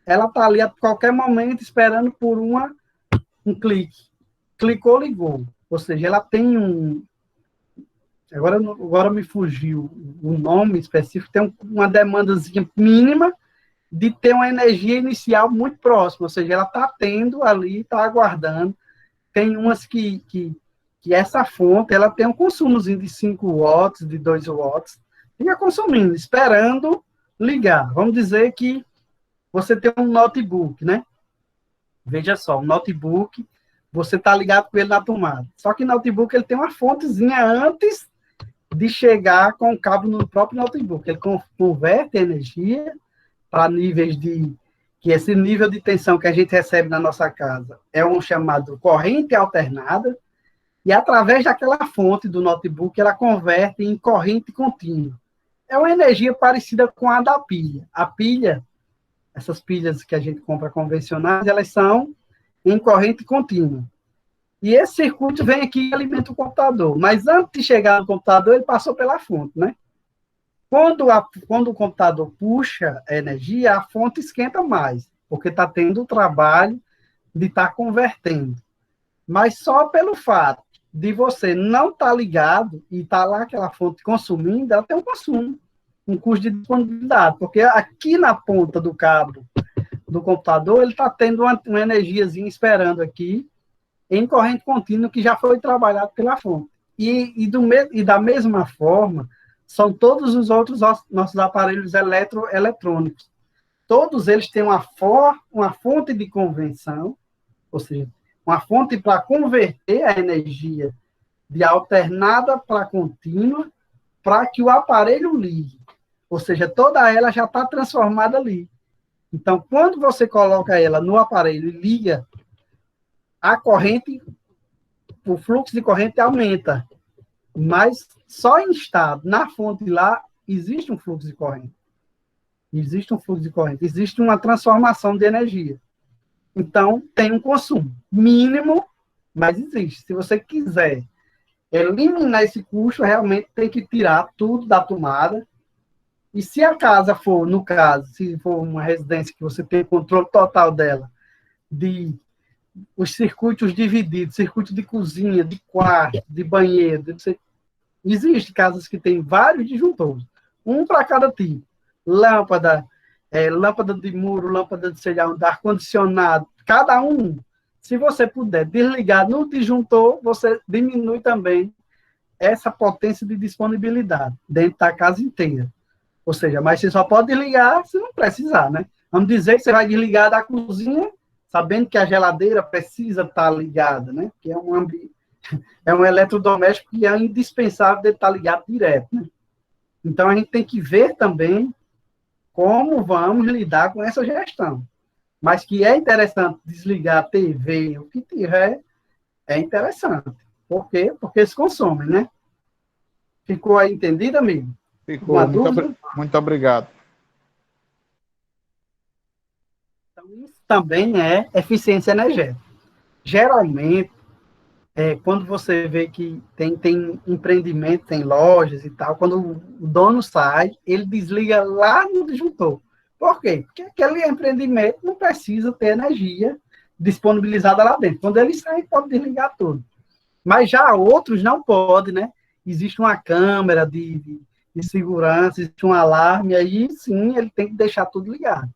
ela está ali a qualquer momento esperando por um clique. Clicou, ligou. Ou seja, ela tem um. Agora me fugiu o nome específico, tem uma demandazinha mínima de ter uma energia inicial muito próxima. Ou seja, ela está tendo ali, está aguardando. Tem umas que essa fonte ela tem um consumozinho de 5 watts, de 2 watts, fica consumindo, esperando ligar. Vamos dizer que você tem um notebook, né? Veja só, um notebook, você está ligado com ele na tomada. Só que o notebook ele tem uma fontezinha antes de chegar com o cabo no próprio notebook. Ele converte energia para níveis de... que esse nível de tensão que a gente recebe na nossa casa é um chamado corrente alternada, e através daquela fonte do notebook, ela converte em corrente contínua. É uma energia parecida com a da pilha. A pilha, essas pilhas que a gente compra convencionais, elas são em corrente contínua. E esse circuito vem aqui e alimenta o computador. Mas antes de chegar no computador, ele passou pela fonte, né? Quando o computador puxa a energia, a fonte esquenta mais, porque está tendo o trabalho de estar convertendo. Mas só pelo fato de você não estar ligado e estar lá aquela fonte consumindo, ela tem um consumo, um custo de disponibilidade, porque aqui na ponta do cabo do computador, ele está tendo uma energiazinha esperando aqui, em corrente contínua, que já foi trabalhado pela fonte. E da mesma forma, são todos os outros nossos aparelhos eletrônicos. Todos eles têm uma fonte de convenção, ou seja, uma fonte para converter a energia de alternada para contínua, para que o aparelho ligue. Ou seja, toda ela já está transformada ali. Então, quando você coloca ela no aparelho e liga, a corrente, o fluxo de corrente aumenta. Mas só em estado, na fonte lá, existe um fluxo de corrente. Existe um fluxo de corrente. Existe uma transformação de energia. Então, tem um consumo mínimo, mas existe. Se você quiser eliminar esse custo, realmente tem que tirar tudo da tomada. E se a casa for, no caso, se for uma residência que você tem controle total dela, de os circuitos divididos, circuito de cozinha, de quarto, de banheiro, existem casas que têm vários disjuntores, um para cada tipo. Lâmpada de muro, lâmpada de ar-condicionado, cada um. Se você puder desligar no disjuntor, você diminui também essa potência de disponibilidade dentro da casa inteira. Ou seja, mas você só pode desligar se não precisar, né? Vamos dizer que você vai desligar da cozinha, sabendo que a geladeira precisa estar ligada, né? Que é um eletrodoméstico que é indispensável de estar ligado direto, né? Então, a gente tem que ver também como vamos lidar com essa gestão. Mas que é interessante desligar a TV, o que tiver, é interessante. Por quê? Porque eles consomem, né? Ficou aí entendido, amigo? Ficou. Muito obrigado. Então, isso também é eficiência energética. Geralmente, quando você vê que tem empreendimento, tem lojas e tal, quando o dono sai, ele desliga lá no disjuntor. Por quê? Porque aquele empreendimento não precisa ter energia disponibilizada lá dentro. Quando ele sai, pode desligar tudo. Mas já outros não podem, né? Existe uma câmera de segurança, existe um alarme, aí sim ele tem que deixar tudo ligado.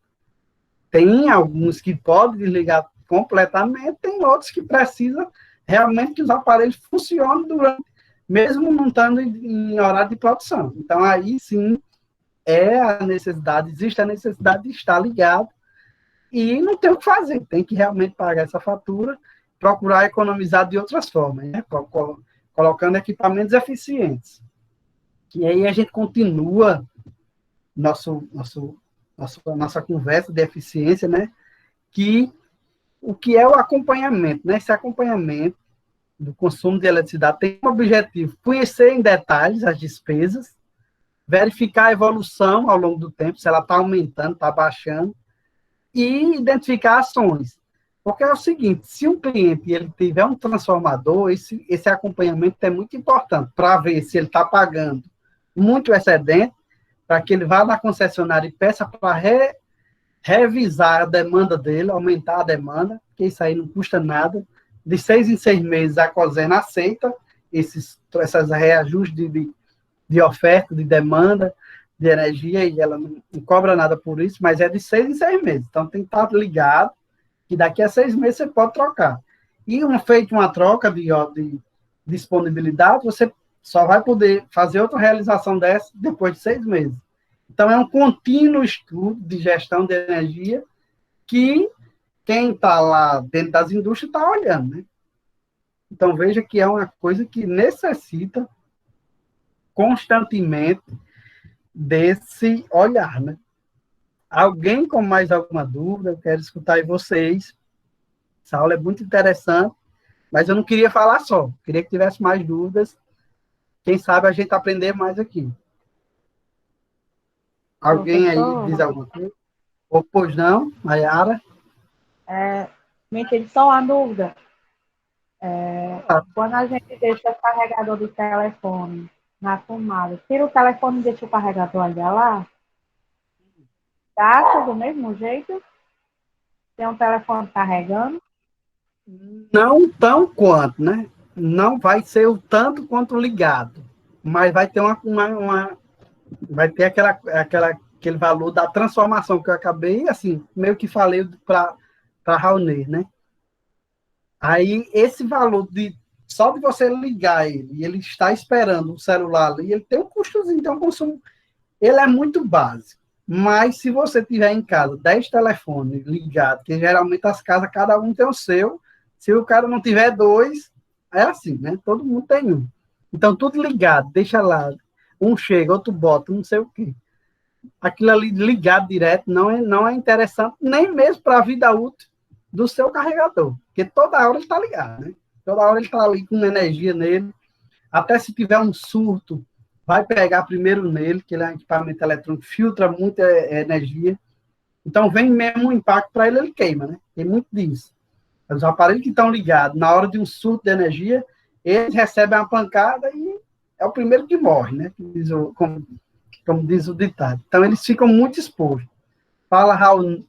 Tem alguns que podem desligar completamente, tem outros que precisam realmente que os aparelhos funcionem mesmo não estando em horário de produção. Então, aí sim, existe a necessidade de estar ligado e não tem o que fazer, tem que realmente pagar essa fatura, procurar economizar de outras formas, né? Colocando equipamentos eficientes. E aí a gente continua nossa conversa de eficiência, né? O que é o acompanhamento, né? Esse acompanhamento do consumo de eletricidade tem como objetivo conhecer em detalhes as despesas, verificar a evolução ao longo do tempo, se ela está aumentando, está baixando, e identificar ações. Porque é o seguinte, se um cliente ele tiver um transformador, esse acompanhamento é muito importante para ver se ele está pagando muito excedente, para que ele vá na concessionária e peça para revisar a demanda dele, aumentar a demanda, porque isso aí não custa nada. De 6 em 6 meses, a COSEN aceita esses reajustes de oferta, de demanda, de energia, e ela não cobra nada por isso, mas é de 6 em 6 meses. Então, tem que estar ligado que daqui a 6 meses você pode trocar. E feito uma troca de disponibilidade, você só vai poder fazer outra realização dessa depois de 6 meses. Então, é um contínuo estudo de gestão de energia que quem está lá dentro das indústrias está olhando, né? Então, veja que é uma coisa que necessita constantemente desse olhar, né? Alguém com mais alguma dúvida? Eu quero escutar aí vocês. Essa aula é muito interessante, mas eu não queria falar só. Queria que tivesse mais dúvidas. Quem sabe a gente aprender mais aqui. Alguém aí diz alguma coisa? Ou pois não, Mayara? Me tire só uma dúvida. Quando a gente deixa o carregador do telefone na tomada, tira o telefone e deixa o carregador ainda lá? Gasta do mesmo jeito? Tem um telefone carregando? Não tão quanto, né? Não vai ser o tanto quanto ligado, mas vai ter vai ter aquele valor da transformação que eu acabei, assim, meio que falei para Raoni, né? Aí, esse valor só de você ligar ele, e ele está esperando o celular ali, ele tem um custozinho, tem um consumo, ele é muito básico. Mas, se você tiver em casa 10 telefones ligados, que geralmente as casas, cada um tem o seu, se o cara não tiver dois, é assim, né? Todo mundo tem um. Então, tudo ligado, deixa lá. Um chega, outro bota, não sei o quê. Aquilo ali ligado direto não é interessante, nem mesmo para a vida útil do seu carregador. Porque toda hora ele está ligado, né? Toda hora ele está ali com energia nele. Até se tiver um surto, vai pegar primeiro nele, que ele é um equipamento eletrônico, filtra muita energia. Então, vem mesmo um impacto para ele, ele queima, né? Tem muito disso. Os aparelhos que estão ligados, na hora de um surto de energia, eles recebem uma pancada e é o primeiro que morre, né? Como diz o ditado. Então, eles ficam muito expostos. Fala, Raul.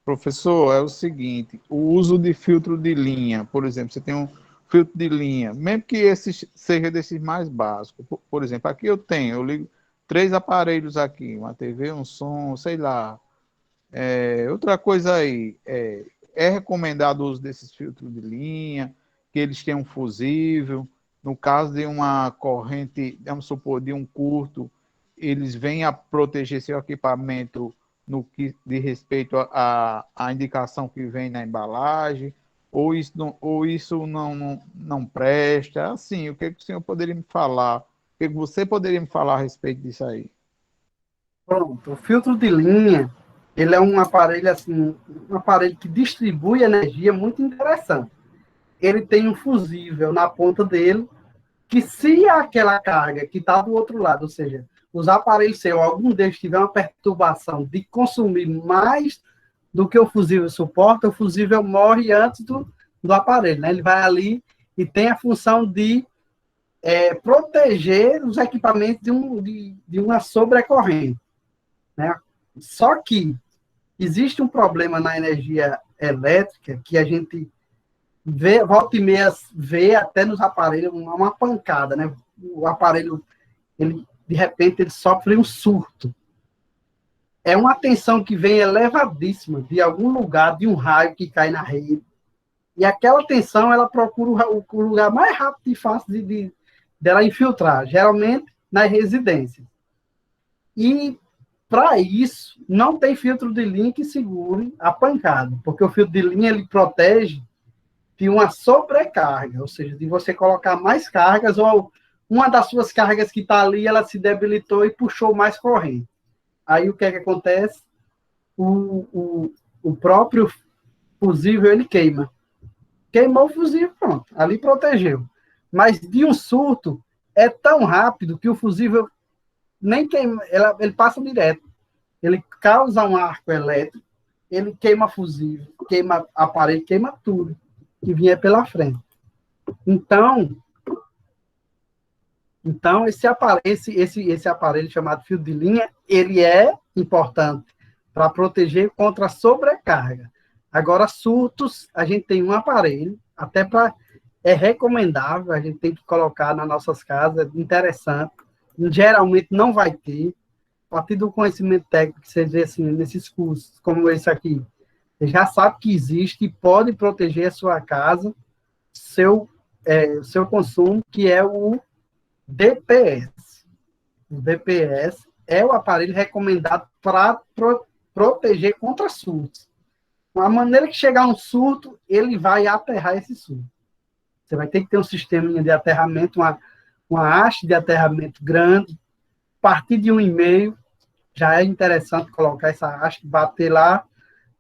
Professor, é o seguinte, o uso de filtro de linha, por exemplo, você tem um filtro de linha, mesmo que esse seja desses mais básicos, por exemplo, aqui eu ligo 3 aparelhos aqui, uma TV, um som, sei lá. Outra coisa aí, é recomendado o uso desses filtros de linha, que eles tenham um fusível, no caso de uma corrente, vamos supor, de um curto, eles vêm a proteger seu equipamento no que diz respeito à indicação que vem na embalagem, ou isso não presta? Assim, o que o senhor poderia me falar? O que você poderia me falar a respeito disso aí? Pronto, o filtro de linha, ele é um aparelho assim, um aparelho que distribui energia muito interessante. Ele tem um fusível na ponta dele, que se aquela carga que está do outro lado, ou seja, os aparelhos seus, algum deles tiver uma perturbação de consumir mais do que o fusível suporta, o fusível morre antes do aparelho, né? Ele vai ali e tem a função de proteger os equipamentos de uma sobrecorrente, né? Só que existe um problema na energia elétrica que a gente volta e meia vê até nos aparelhos uma pancada, né? O aparelho, de repente, ele sofre um surto. É uma tensão que vem elevadíssima de algum lugar, de um raio que cai na rede. E aquela tensão, ela procura o lugar mais rápido e fácil dela infiltrar, geralmente nas residências. E, para isso, não tem filtro de linha que segure a pancada, porque o filtro de linha, ele protege de uma sobrecarga, ou seja, de você colocar mais cargas, ou uma das suas cargas que está ali, ela se debilitou e puxou mais corrente. Aí o que é que acontece? O próprio fusível, ele queima. Queimou o fusível, pronto, ali protegeu. Mas de um surto, é tão rápido que o fusível nem queima, ele passa direto. Ele causa um arco elétrico, ele queima fusível, queima aparelho, queima tudo que vinha pela frente. Então esse aparelho chamado fio de linha, ele é importante para proteger contra a sobrecarga. Agora, surtos, a gente tem um aparelho, até é recomendável, a gente tem que colocar nas nossas casas, é interessante. Geralmente não vai ter, a partir do conhecimento técnico que você vê assim, nesses cursos, como esse aqui, você já sabe que existe e pode proteger a sua casa, seu consumo, que é o DPS. o DPS é o aparelho recomendado para proteger contra surtos. A maneira que chegar um surto, ele vai aterrar esse surto. Você vai ter que ter um sistema de aterramento, uma haste de aterramento grande, a partir de 1,5, já é interessante colocar essa haste, bater lá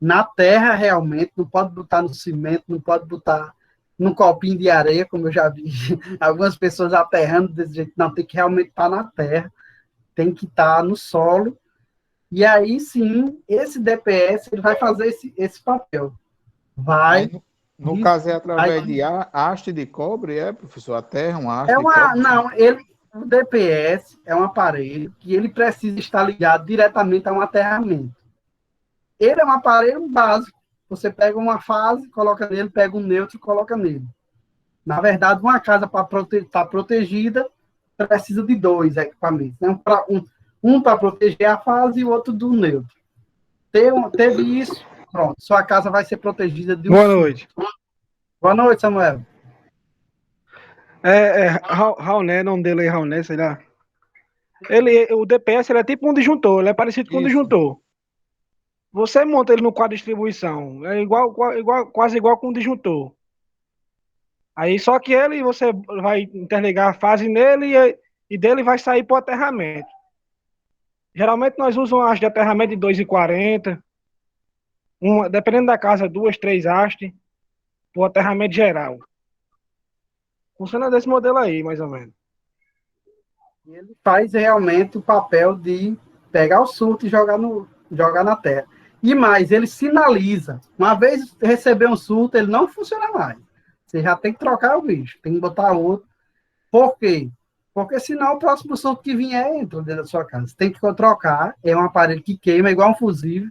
na terra realmente, não pode botar no cimento, não pode botar num copinho de areia, como eu já vi algumas pessoas aterrando desse jeito. Não, tem que realmente estar na terra, tem que estar no solo, e aí sim, esse DPS ele vai fazer esse papel. Vai. Aí, no caso, é através de haste de cobre, professor? A terra, uma haste de cobre? Não, o DPS é um aparelho que ele precisa estar ligado diretamente a um aterramento. Ele é um aparelho básico. Você pega uma fase, coloca nele, pega um neutro e coloca nele. Na verdade, uma casa para estar protegida precisa de 2 equipamentos. Né? Um para proteger a fase e o outro do neutro. Teve isso, pronto. Sua casa vai ser protegida de um. Boa noite. Boa noite, Samuel. Rauné, nome dele é Rauné, sei lá. O DPS ele é tipo um disjuntor, ele é parecido com um disjuntor. Você monta ele no quadro de distribuição, é quase igual com um disjuntor. Aí só que você vai interligar a fase nele e dele vai sair para o aterramento. Geralmente nós usamos uma haste de aterramento de 2,40, dependendo da casa, 2, 3 hastes, para o aterramento geral. Funciona desse modelo aí, mais ou menos. Ele faz realmente o papel de pegar o surto e jogar na terra. E mais, ele sinaliza. Uma vez receber um surto, ele não funciona mais. Você já tem que trocar o bicho, tem que botar outro. Por quê? Porque senão o próximo surto que vier entra dentro da sua casa. Você tem que trocar, é um aparelho que queima, igual um fusível.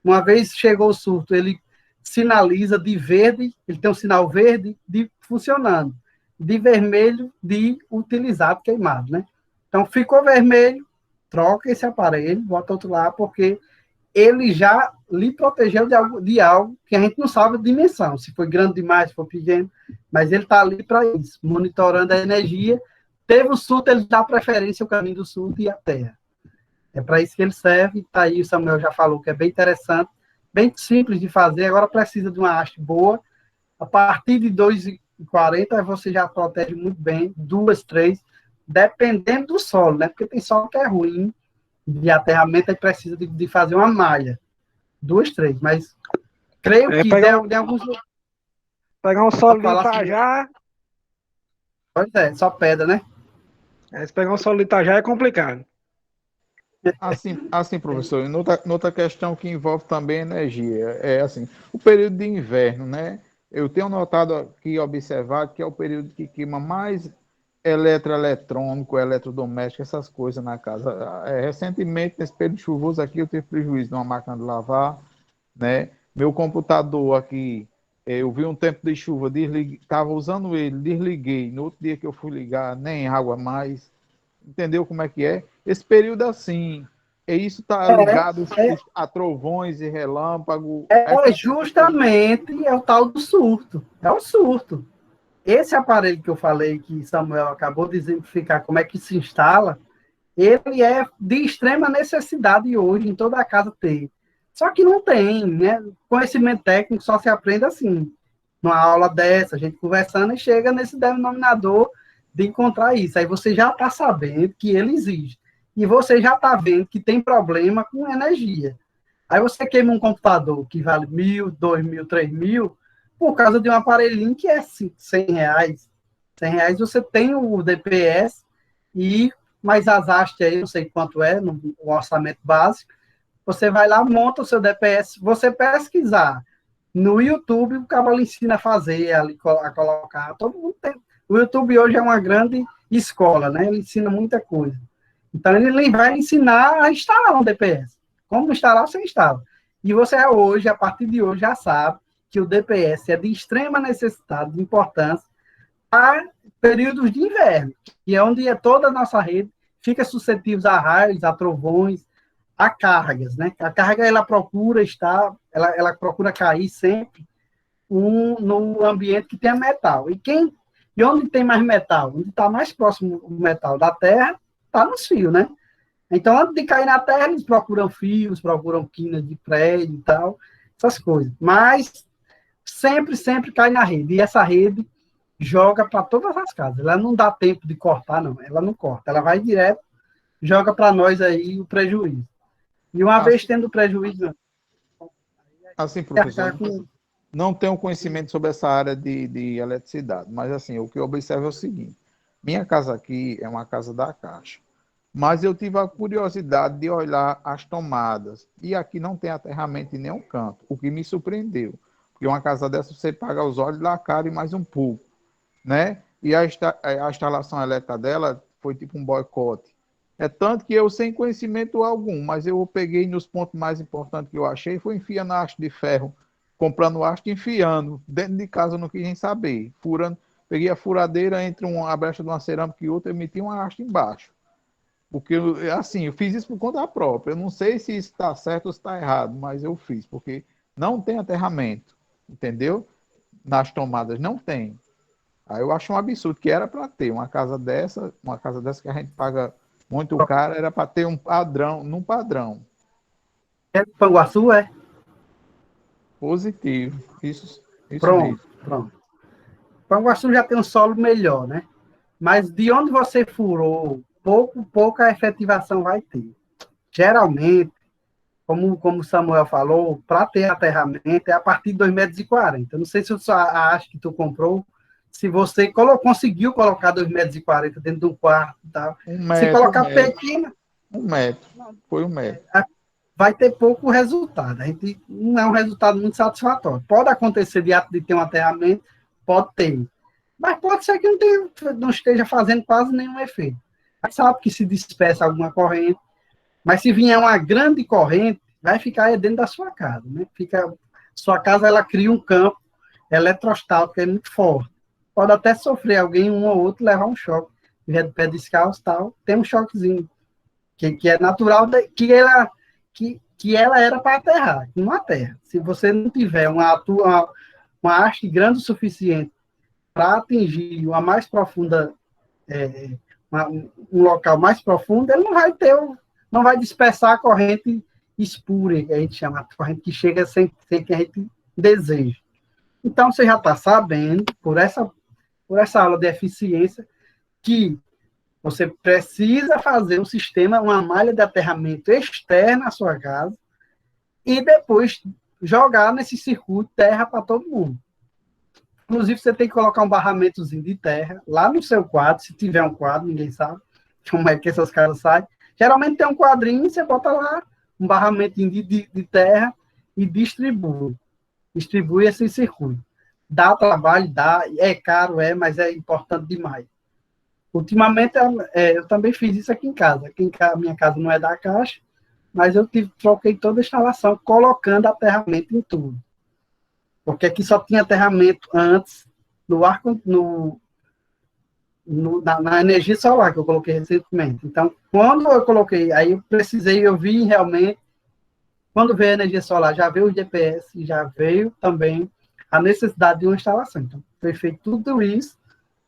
Uma vez chegou o surto, ele sinaliza de verde, ele tem um sinal verde de funcionando, de vermelho de utilizado, queimado, né? Então, ficou vermelho, troca esse aparelho, bota outro lá, porque ele já lhe protegeu de algo que a gente não sabe a dimensão, se foi grande demais, se foi pequeno, mas ele está ali para isso, monitorando a energia. Teve o surto, ele dá preferência ao caminho do surto e à terra. É para isso que ele serve, está aí, o Samuel já falou que é bem interessante, bem simples de fazer, agora precisa de uma haste boa, a partir de 2,40 você já protege muito bem, 2, 3, dependendo do solo, né? Porque tem solo que é ruim, de aterramento, aí precisa de fazer uma malha. 2, 3, mas creio que tem alguns... Pegar um solo de Itajá... Assim, pois é, só pedra, né? Se pegar um solo de Itajá é complicado. Assim, professor, e noutra questão que envolve também energia, é assim, o período de inverno, né? Eu tenho notado aqui, observado, que é o período que queima mais eletroeletrônico, eletrodoméstico, essas coisas na casa. Recentemente, nesse período chuvoso aqui, eu tive prejuízo de uma máquina de lavar, né? Meu computador aqui, eu vi um tempo de chuva, estava usando ele, desliguei, no outro dia que eu fui ligar, nem água mais. Entendeu como é que é? Esse período assim, isso está ligado a trovões e relâmpago. Justamente é o tal do surto. É o surto. Esse aparelho que eu falei, que Samuel acabou de exemplificar como é que se instala, ele é de extrema necessidade hoje em toda a casa ter. Só que não tem, né? Conhecimento técnico só se aprende assim. Numa aula dessa, a gente conversando e chega nesse denominador de encontrar isso. Aí você já está sabendo que ele existe. E você já está vendo que tem problema com energia. Aí você queima um computador que vale 1.000, 2.000, 3.000, por causa de um aparelhinho que é R$100. R$100 você tem o DPS e mais as hastes aí, não sei quanto é, no orçamento básico. Você vai lá, monta o seu DPS. Você pesquisar no YouTube, o cara lhe ensina a fazer, a colocar. Todo mundo tem. O YouTube hoje é uma grande escola, né? Ele ensina muita coisa. Então, ele vai ensinar a instalar um DPS. Como instalar, você instala. E você hoje, a partir de hoje, já sabe que o DPS é de extrema necessidade, de importância, para períodos de inverno, que é onde toda a nossa rede fica suscetível a raios, a trovões, a cargas, né? A carga, ela procura ela procura cair sempre no ambiente que tenha metal. E onde tem mais metal? Onde está mais próximo o metal da Terra, tá nos fios, né? Então, antes de cair na terra, eles procuram fios, procuram quina de prédio e tal, essas coisas. Mas sempre cai na rede. E essa rede joga para todas as casas. Ela não dá tempo de cortar, não. Ela não corta. Ela vai direto, joga para nós aí o prejuízo. E uma vez tendo prejuízo... Assim, professor, não tenho conhecimento sobre essa área de eletricidade, mas assim, o que eu observo é o seguinte. Minha casa aqui é uma casa da Caixa. Mas eu tive a curiosidade de olhar as tomadas. E aqui não tem aterramento em nenhum canto, o que me surpreendeu. Porque uma casa dessa você paga os olhos da cara e mais um pouco, né? E a instalação elétrica dela foi tipo um boicote. É tanto que eu, sem conhecimento algum, mas eu peguei nos pontos mais importantes que eu achei, foi enfiando a haste de ferro, comprando haste e enfiando. Dentro de casa eu não quis nem saber. Furando, peguei a furadeira entre uma brecha de uma cerâmica e outra e meti uma haste embaixo. Porque, assim, eu fiz isso por conta própria. Eu não sei se isso está certo ou se está errado, mas eu fiz, porque não tem aterramento, entendeu? Nas tomadas não tem. Aí eu acho um absurdo, que era para ter uma casa dessa que a gente paga muito caro, era para ter um padrão, num padrão. É Panguaçu, é? Positivo. Isso Pronto, mesmo. pronto. Panguaçu já tem um solo melhor, né? Mas de onde você furou, pouca efetivação vai ter. Geralmente, como o Samuel falou, para ter aterramento é a partir de 2,40 m. Eu não sei se a haste que tu comprou, se você conseguiu colocar 2,40 m dentro de um quarto e tal. Se colocar pequena... 1 metro. Foi 1 metro. Vai ter pouco resultado. A gente não é um resultado muito satisfatório. Pode acontecer de ter um aterramento, pode ter. Mas pode ser que não esteja fazendo quase nenhum efeito. A gente sabe que se dispersa alguma corrente, mas se vier uma grande corrente, vai ficar dentro da sua casa, né? Sua casa, ela cria um campo eletrostático que é muito forte. Pode até sofrer alguém, um ou outro, levar um choque. Se vier de pé descalço e tal, tem um choquezinho, que é natural, que ela era para aterrar, que não aterra. Se você não tiver uma haste grande o suficiente para atingir uma mais profunda, um local mais profundo, ele não vai dispersar a corrente espúria, que a gente chama, a corrente que chega sem que a gente deseja. Então, você já está sabendo, por essa aula de eficiência, que você precisa fazer um sistema, uma malha de aterramento externa à sua casa e depois jogar nesse circuito terra para todo mundo. Inclusive, você tem que colocar um barramentozinho de terra lá no seu quadro, se tiver um quadro, ninguém sabe como é que essas casas saem. Geralmente tem um quadrinho, você bota lá um barramentinho de terra e distribui esse circuito. Dá trabalho, é caro, mas é importante demais. Ultimamente, eu também fiz isso aqui em casa. A minha casa não é da Caixa, mas eu troquei toda a instalação, colocando aterramento em tudo. Porque aqui só tinha aterramento antes na energia solar, que eu coloquei recentemente. Então, quando eu coloquei, aí eu vi realmente, quando veio a energia solar, já veio o GPS, já veio também a necessidade de uma instalação. Então, foi feito tudo isso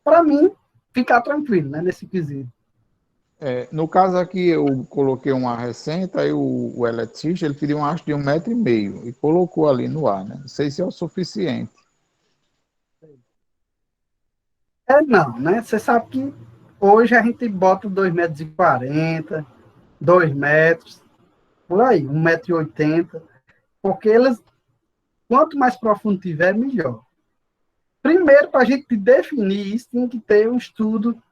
para mim ficar tranquilo, né, nesse quesito. No caso aqui, eu coloquei uma recente, aí o eletricista, ele pediu uma haste de 1,5 m e colocou ali no ar, né? Não sei se é o suficiente. Não, né? Você sabe que hoje a gente bota 2,40 m, 2 metros, por aí, 1,80 m, porque quanto mais profundo tiver, melhor. Primeiro, para a gente definir isso, tem que ter um estudo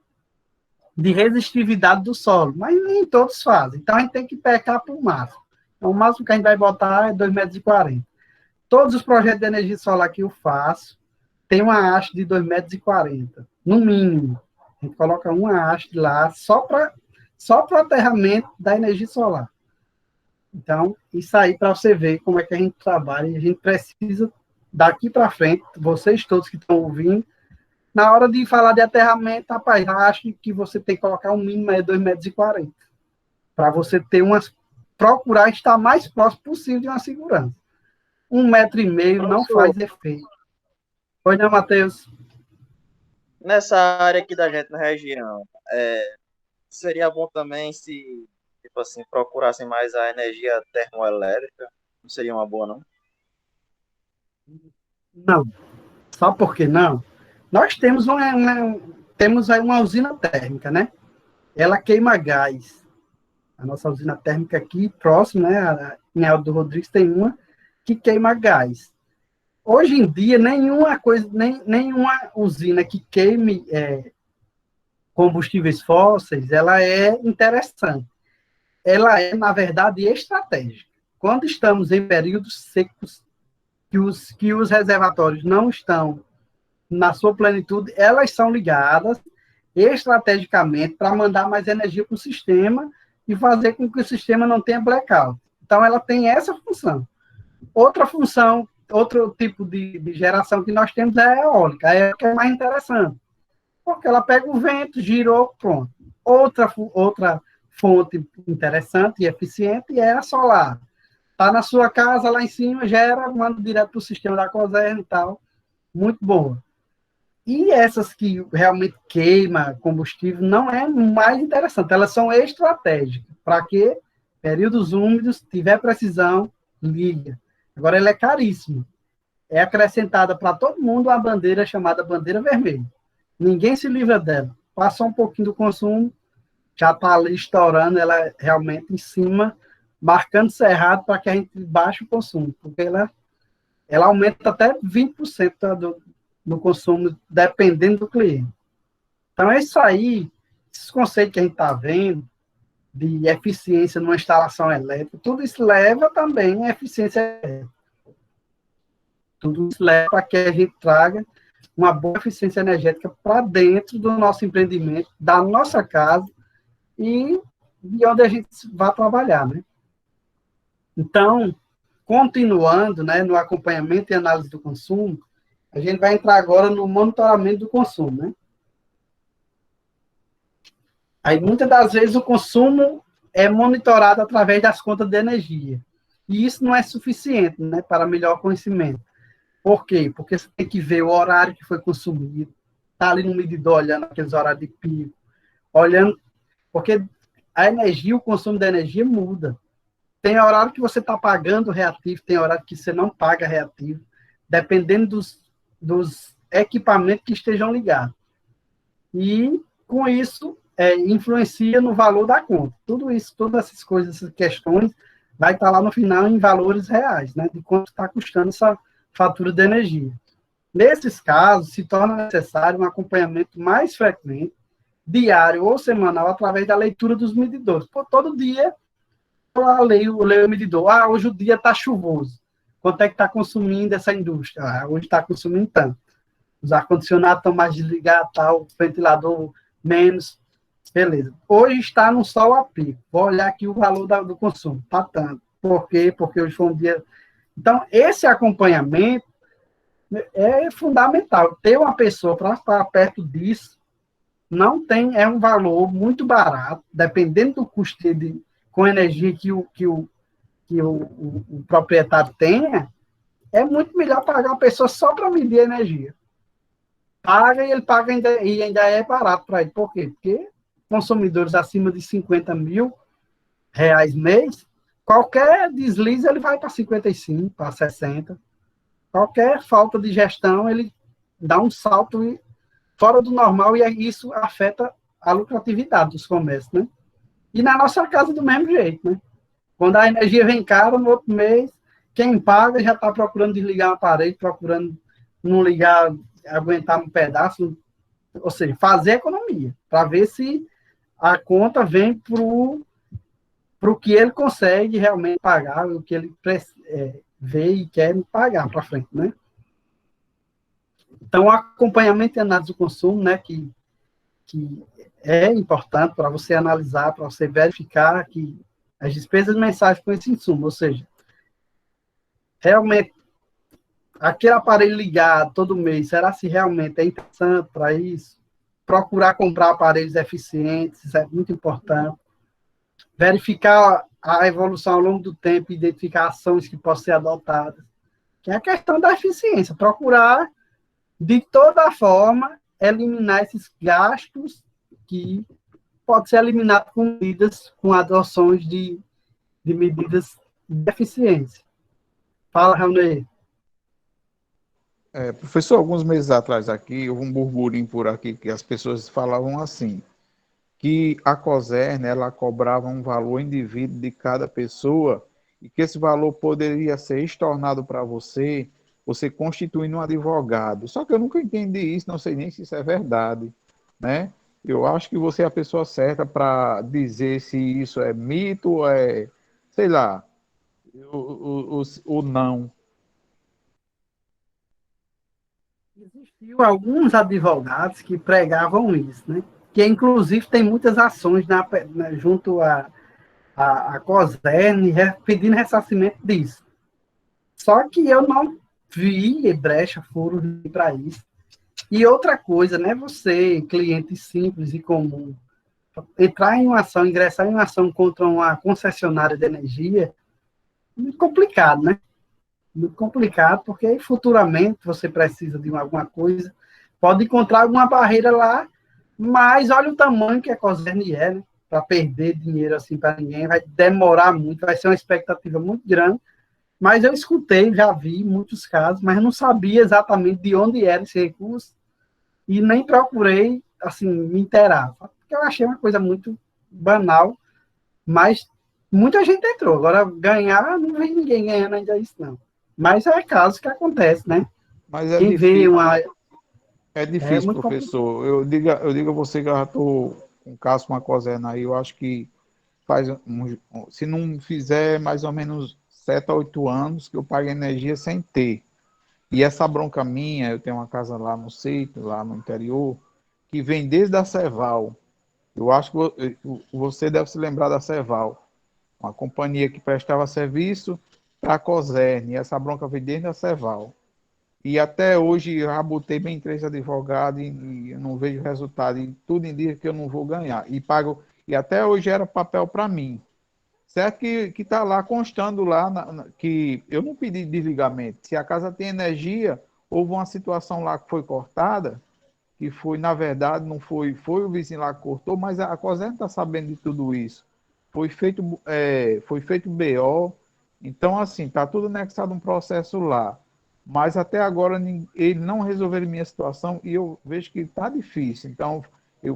de resistividade do solo, mas nem todos fazem. Então, a gente tem que pecar para o máximo. Então, o máximo que a gente vai botar é 2,40 m. Todos os projetos de energia solar que eu faço tem uma haste de 2,40 m, no mínimo. A gente coloca uma haste lá só para o aterramento da energia solar. Então, isso aí para você ver como é que a gente trabalha, e a gente precisa, daqui para frente, vocês todos que estão ouvindo, na hora de falar de aterramento, rapaz, acho que você tem que colocar um mínimo de 2,40 m, para você ter procurar estar mais próximo possível de uma segurança. 1,5 m não faz efeito. Pois não, Matheus? Nessa área aqui da gente, na região, seria bom também se, tipo assim, procurassem mais a energia termoelétrica. Não seria uma boa, não? Não. Sabe por que não? Nós temos temos aí uma usina térmica, né? Ela queima gás. A nossa usina térmica aqui, próximo, né? Em Alto do Rodrigues tem uma que queima gás. Hoje em dia, nenhuma usina que queime combustíveis fósseis, ela é interessante. Ela é, na verdade, estratégica. Quando estamos em períodos secos, que os reservatórios não estão na sua plenitude, elas são ligadas estrategicamente para mandar mais energia para o sistema e fazer com que o sistema não tenha blackout. Então, ela tem essa função. Outra função, outro tipo de geração que nós temos é a eólica. A eólica é mais interessante, porque ela pega o vento, girou, pronto. Outra fonte interessante e eficiente é a solar. Está na sua casa, lá em cima, gera, manda direto para o sistema da Coserno e tal. Muito boa. E essas que realmente queimam combustível não é mais interessante. Elas são estratégicas. Para quê? Períodos úmidos, tiver precisão, liga. Agora, ela é caríssima. É acrescentada para todo mundo uma bandeira chamada bandeira vermelha. Ninguém se livra dela. Passou um pouquinho do consumo, já está ali estourando, ela realmente em cima, marcando cerrado para que a gente baixe o consumo, porque ela aumenta até 20% do consumo, dependendo do cliente. Então, é isso aí, esses conceitos que a gente está vendo, de eficiência numa instalação elétrica, tudo isso leva também à eficiência elétrica. Tudo isso leva para que a gente traga uma boa eficiência energética para dentro do nosso empreendimento, da nossa casa e de onde a gente vai trabalhar, né? Então, continuando, né, no acompanhamento e análise do consumo, a gente vai entrar agora no monitoramento do consumo, né? Aí, muitas das vezes, o consumo é monitorado através das contas de energia. E isso não é suficiente, né, para melhor conhecimento. Por quê? Porque você tem que ver o horário que foi consumido, tá ali no medidor olhando aqueles horários de pico, olhando, porque a energia, o consumo da energia muda. Tem horário que você está pagando reativo, tem horário que você não paga reativo, dependendo dos equipamentos que estejam ligados. E, com isso, influencia no valor da conta. Tudo isso, todas essas coisas, essas questões, vai estar lá no final em valores reais, né? De quanto está custando essa fatura de energia. Nesses casos, se torna necessário um acompanhamento mais frequente, diário ou semanal, através da leitura dos medidores. Por todo dia, eu leio o medidor. Ah, hoje o dia está chuvoso. Quanto é que está consumindo essa indústria? Ah, hoje está consumindo tanto. Os ar-condicionados estão mais desligados, tal, o ventilador menos. Beleza. Hoje está no sol a pico. Vou olhar aqui o valor do consumo. Está tanto. Por quê? Porque hoje foi um dia... Então, esse acompanhamento é fundamental. Ter uma pessoa para estar perto disso é um valor muito barato, dependendo do custo com energia que o proprietário tenha, é muito melhor pagar uma pessoa só para medir a energia. Paga e ele paga e ainda é barato para ele. Por quê? Porque consumidores acima de 50 mil reais mês, qualquer deslize ele vai para 55, para 60. Qualquer falta de gestão, ele dá um salto fora do normal e isso afeta a lucratividade dos comércios, né? E na nossa casa do mesmo jeito, né? Quando a energia vem cara, no outro mês, quem paga já está procurando desligar o aparelho, procurando não ligar, aguentar um pedaço, ou seja, fazer economia, para ver se a conta vem para o que ele consegue realmente pagar, o que ele vê e quer pagar para frente, né? Então, o acompanhamento e análise do consumo, né, que é importante para você analisar, para você verificar que as despesas mensais com esse insumo, ou seja, realmente, aquele aparelho ligado todo mês, será se realmente é interessante para isso? Procurar comprar aparelhos eficientes, isso é muito importante. Verificar a evolução ao longo do tempo, identificar ações que possam ser adotadas, que é a questão da eficiência, procurar, de toda forma, eliminar esses gastos que pode ser eliminado com adoções de medidas de eficiência. Fala, Raul. Professor, alguns meses atrás aqui, houve um burburinho por aqui que as pessoas falavam assim, que a COSERN, ela cobrava um valor indivíduo de cada pessoa e que esse valor poderia ser estornado para você constituindo um advogado. Só que eu nunca entendi isso, não sei nem se isso é verdade, né? Eu acho que você é a pessoa certa para dizer se isso é mito ou é, sei lá, o não. Existiam alguns advogados que pregavam isso, né? Que, inclusive, tem muitas ações junto à COSERN pedindo ressarcimento disso. Só que eu não vi brecha, furo para isso. E outra coisa, né? Você, cliente simples e comum, entrar em uma ação, ingressar em uma ação contra uma concessionária de energia, muito complicado, né? Muito complicado, porque futuramente você precisa de alguma coisa, pode encontrar alguma barreira lá, mas olha o tamanho que a COSERN é, né? Para perder dinheiro assim para ninguém, vai demorar muito, vai ser uma expectativa muito grande, mas eu escutei, já vi muitos casos, mas não sabia exatamente de onde era esse recurso e nem procurei, assim, me inteirar, porque eu achei uma coisa muito banal, mas muita gente entrou. Agora, ganhar, não vi ninguém ganhando ainda isso, não. Mas é caso que acontece, né? Mas é Quem difícil, vê uma... é difícil, muito professor. Eu digo a você que eu já estou com um caso com a COSERN aí, eu acho que se não fizer mais ou menos 7 a 8 anos que eu pago energia sem ter. E essa bronca minha, eu tenho uma casa lá no sítio, lá no interior, que vem desde a Ceval. Eu acho que você deve se lembrar da Ceval, uma companhia que prestava serviço para a COSERN, e essa bronca vem desde a Ceval. E até hoje eu já botei bem 3 advogados e eu não vejo resultado, e tudo indica que eu não vou ganhar. E até hoje era papel para mim. Certo que está lá constando lá que eu não pedi desligamento. Se a casa tem energia, houve uma situação lá que foi cortada, que foi, na verdade, não foi o vizinho lá que cortou, mas a COSERN está sabendo de tudo isso. Foi feito BO, então, assim, está tudo anexado um processo lá. Mas até agora ele não resolveram minha situação e eu vejo que está difícil. Então,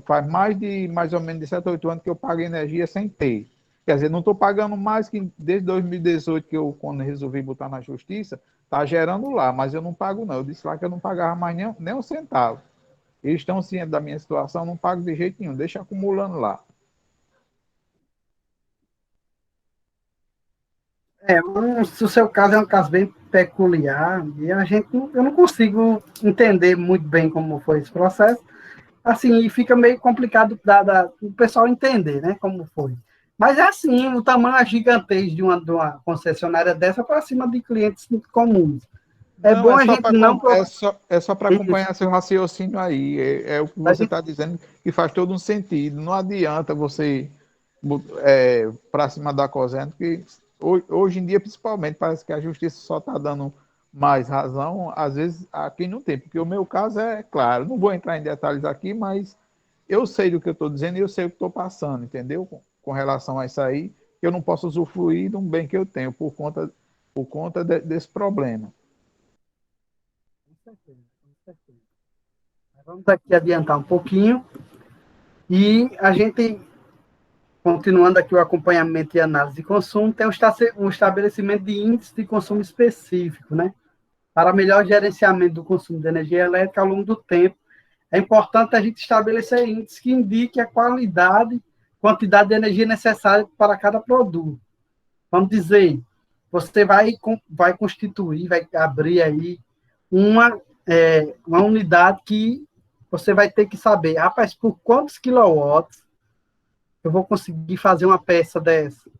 faz mais ou menos de 7 a 8 anos que eu pago energia sem ter. Quer dizer, não estou pagando mais que desde 2018, que eu, quando resolvi botar na justiça, está gerando lá, mas eu não pago não. Eu disse lá que eu não pagava mais nem um centavo. Eles estão cientes da minha situação, não pago de jeito nenhum, deixa acumulando lá. O seu caso é um caso bem peculiar, e eu não consigo entender muito bem como foi esse processo, assim, e fica meio complicado o pessoal entender, né, como foi. Mas é assim, o tamanho é gigantesco de uma concessionária dessa para cima de clientes comuns. É Não, bom a gente não... é só para acompanhar seu raciocínio aí. É o que você está dizendo que faz todo um sentido. Não adianta você para cima da COSERN, que hoje em dia, principalmente, parece que a justiça só está dando mais razão, às vezes, a quem não tem. Porque o meu caso é claro, não vou entrar em detalhes aqui, mas eu sei do que eu estou dizendo e eu sei o que estou passando, entendeu? Com relação a isso aí, eu não posso usufruir de um bem que eu tenho por conta desse problema. Com certeza. Vamos aqui adiantar um pouquinho e a gente, continuando aqui o acompanhamento e análise de consumo, tem um estabelecimento de índice de consumo específico, né? Para melhor gerenciamento do consumo de energia elétrica ao longo do tempo, é importante a gente estabelecer índices que indiquem a quantidade de energia necessária para cada produto. Vamos dizer, você vai constituir, vai abrir aí uma unidade que você vai ter que saber, rapaz, por quantos quilowatts eu vou conseguir fazer uma peça dessa?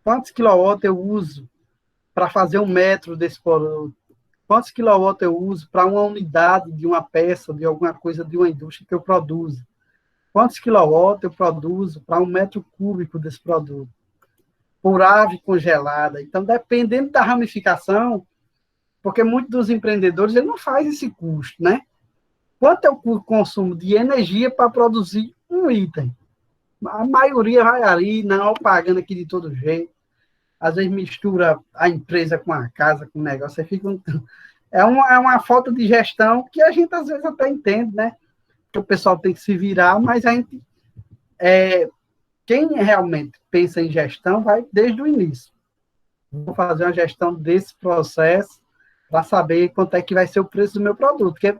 Quantos quilowatts eu uso para fazer 1 metro desse produto? Quantos quilowatts eu uso para uma unidade de uma peça, de alguma coisa de uma indústria que eu produzo? Quantos quilowatts eu produzo para 1 metro cúbico desse produto? Por ave congelada. Então, dependendo da ramificação, porque muitos dos empreendedores ele não faz esse custo, né? Quanto é o consumo de energia para produzir um item? A maioria vai ali, não, pagando aqui de todo jeito. Às vezes mistura a empresa com a casa, com o negócio. Aí fica é uma falta de gestão que a gente às vezes até entende, né? Que o pessoal tem que se virar, mas a gente, quem realmente pensa em gestão vai desde o início. Vou fazer uma gestão desse processo para saber quanto é que vai ser o preço do meu produto. Porque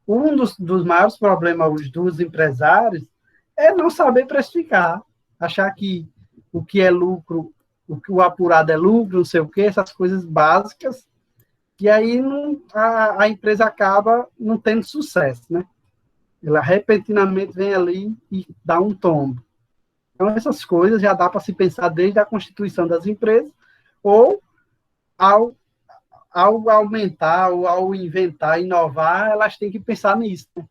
um dos maiores problemas dos empresários é não saber precificar, achar que o que é lucro, o apurado é lucro, não sei o quê, essas coisas básicas, que aí a empresa acaba não tendo sucesso, né? Ela repentinamente vem ali e dá um tombo. Então, essas coisas já dá para se pensar desde a constituição das empresas, ou ao aumentar, ou ao inventar, inovar, elas têm que pensar nisso, né?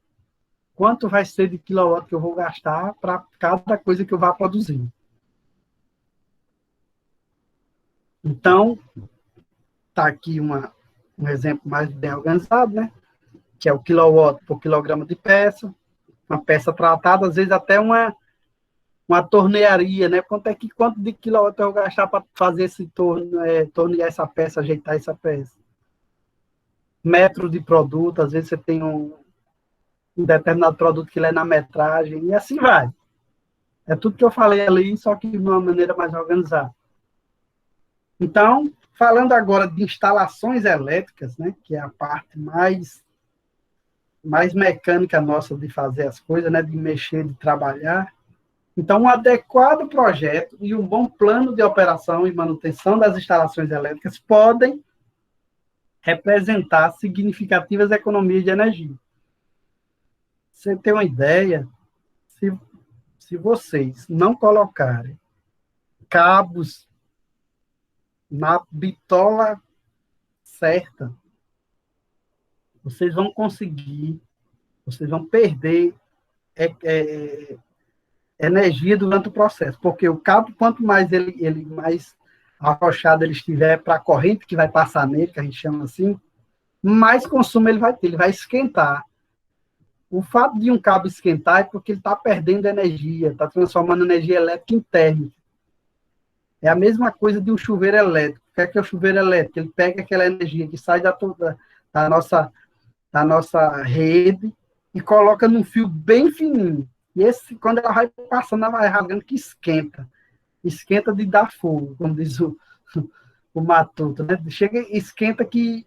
Quanto vai ser de quilowatt que eu vou gastar para cada coisa que eu vá produzir. Então, está aqui um exemplo mais bem organizado, né? Que é o quilowatt por quilograma de peça, uma peça tratada, às vezes até uma tornearia, né? Quanto de quilowatt eu vou gastar para fazer esse tornear essa peça, ajeitar essa peça. Metro de produto, às vezes você tem um determinado produto que ele é na metragem, e assim vai. É tudo que eu falei ali, só que de uma maneira mais organizada. Então, falando agora de instalações elétricas, né, que é a parte mais mecânica nossa de fazer as coisas, né, de mexer, de trabalhar. Então, um adequado projeto e um bom plano de operação e manutenção das instalações elétricas podem representar significativas economias de energia. Você tem uma ideia, se vocês não colocarem cabos na bitola certa, vocês vão perder energia durante o processo, porque o cabo, quanto mais ele mais arrochado ele estiver para a corrente que vai passar nele, que a gente chama assim, mais consumo ele vai ter, ele vai esquentar. O fato de um cabo esquentar é porque ele está perdendo energia, está transformando energia elétrica em térmica. É a mesma coisa de um chuveiro elétrico. O que é o chuveiro elétrico? Ele pega aquela energia que sai da nossa rede e coloca num fio bem fininho. E quando ela vai passando, ela vai rasgando, que esquenta. Esquenta de dar fogo, como diz o Matuto, né? Chega, esquenta que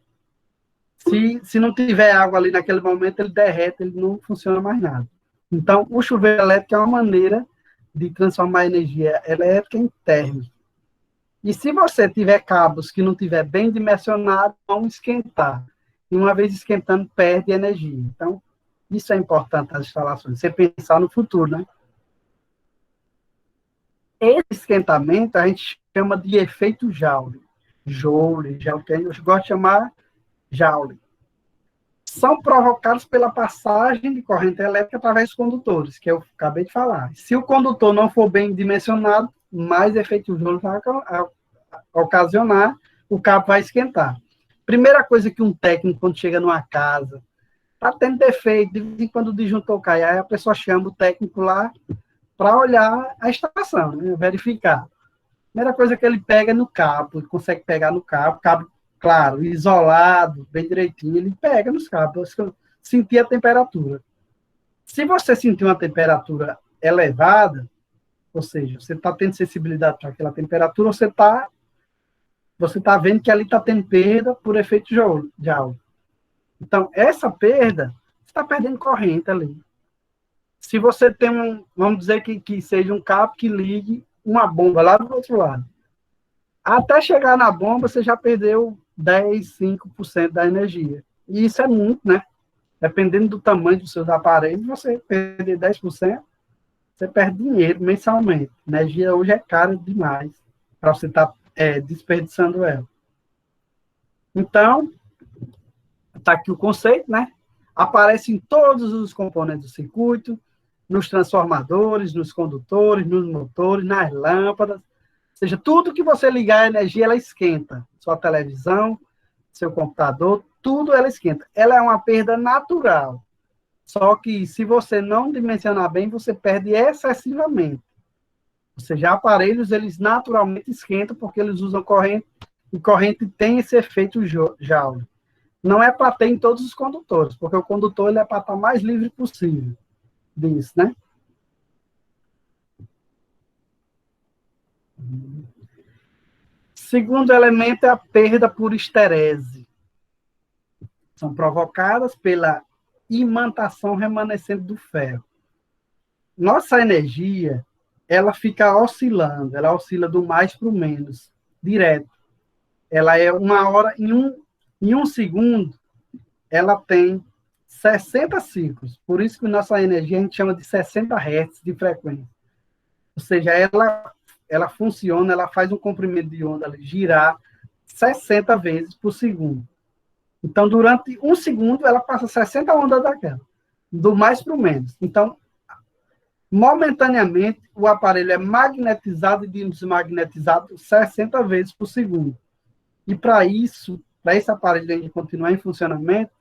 se não tiver água ali naquele momento, ele derrete, ele não funciona mais nada. Então, o chuveiro elétrico é uma maneira de transformar a energia elétrica em térmica. E se você tiver cabos que não tiver bem dimensionados, vão esquentar. E uma vez esquentando, perde energia. Então, isso é importante nas instalações, você pensar no futuro, né? Esse esquentamento a gente chama de efeito Joule. Joule, que eu gosto de chamar Joule. São provocados pela passagem de corrente elétrica através dos condutores, que eu acabei de falar. Se o condutor não for bem dimensionado, mais efeito Joule vai ocasionar, o cabo vai esquentar. Primeira coisa que um técnico, quando chega numa casa, está tendo defeito, de vez em quando o disjuntor cai, aí a pessoa chama o técnico lá para olhar a instalação, né, verificar. Primeira coisa que ele pega no cabo, ele consegue pegar no cabo, claro, isolado, bem direitinho, ele pega nos cabos, sentir a temperatura. Se você sentir uma temperatura elevada, ou seja, você está tendo sensibilidade para aquela temperatura, você está vendo que ali está tendo perda por efeito Joule. Então, essa perda, você está perdendo corrente ali. Se você tem vamos dizer que seja um cabo que ligue uma bomba lá do outro lado. Até chegar na bomba, você já perdeu 10, 5% da energia. E isso é muito, né? Dependendo do tamanho dos seus aparelhos, você perder 10%, você perde dinheiro mensalmente. A energia hoje é cara demais para você estar desperdiçando ela. Então, está aqui o conceito, né? Aparece em todos os componentes do circuito, nos transformadores, nos condutores, nos motores, nas lâmpadas. Ou seja, tudo que você ligar a energia, ela esquenta. Sua televisão, seu computador, tudo ela esquenta. Ela é uma perda natural. Só que se você não dimensionar bem, você perde excessivamente. Ou seja, aparelhos, eles naturalmente esquentam porque eles usam corrente, e corrente tem esse efeito Joule. Não é para ter em todos os condutores, porque o condutor ele é para estar mais livre possível disso, né? Segundo elemento é a perda por esterese. São provocadas pela imantação remanescente do ferro. Nossa energia, ela fica oscilando, ela oscila do mais para o menos, direto. Ela é uma hora, em um segundo, ela tem 60 ciclos. Por isso que nossa energia a gente chama de 60 Hz de frequência. Ou seja, ela funciona, ela faz um comprimento de onda ali, girar 60 vezes por segundo. Então, durante um segundo, ela passa 60 ondas daquela, do mais para o menos. Então, momentaneamente, o aparelho é magnetizado e desmagnetizado 60 vezes por segundo. E para isso, para esse aparelho ainda continuar em funcionamento,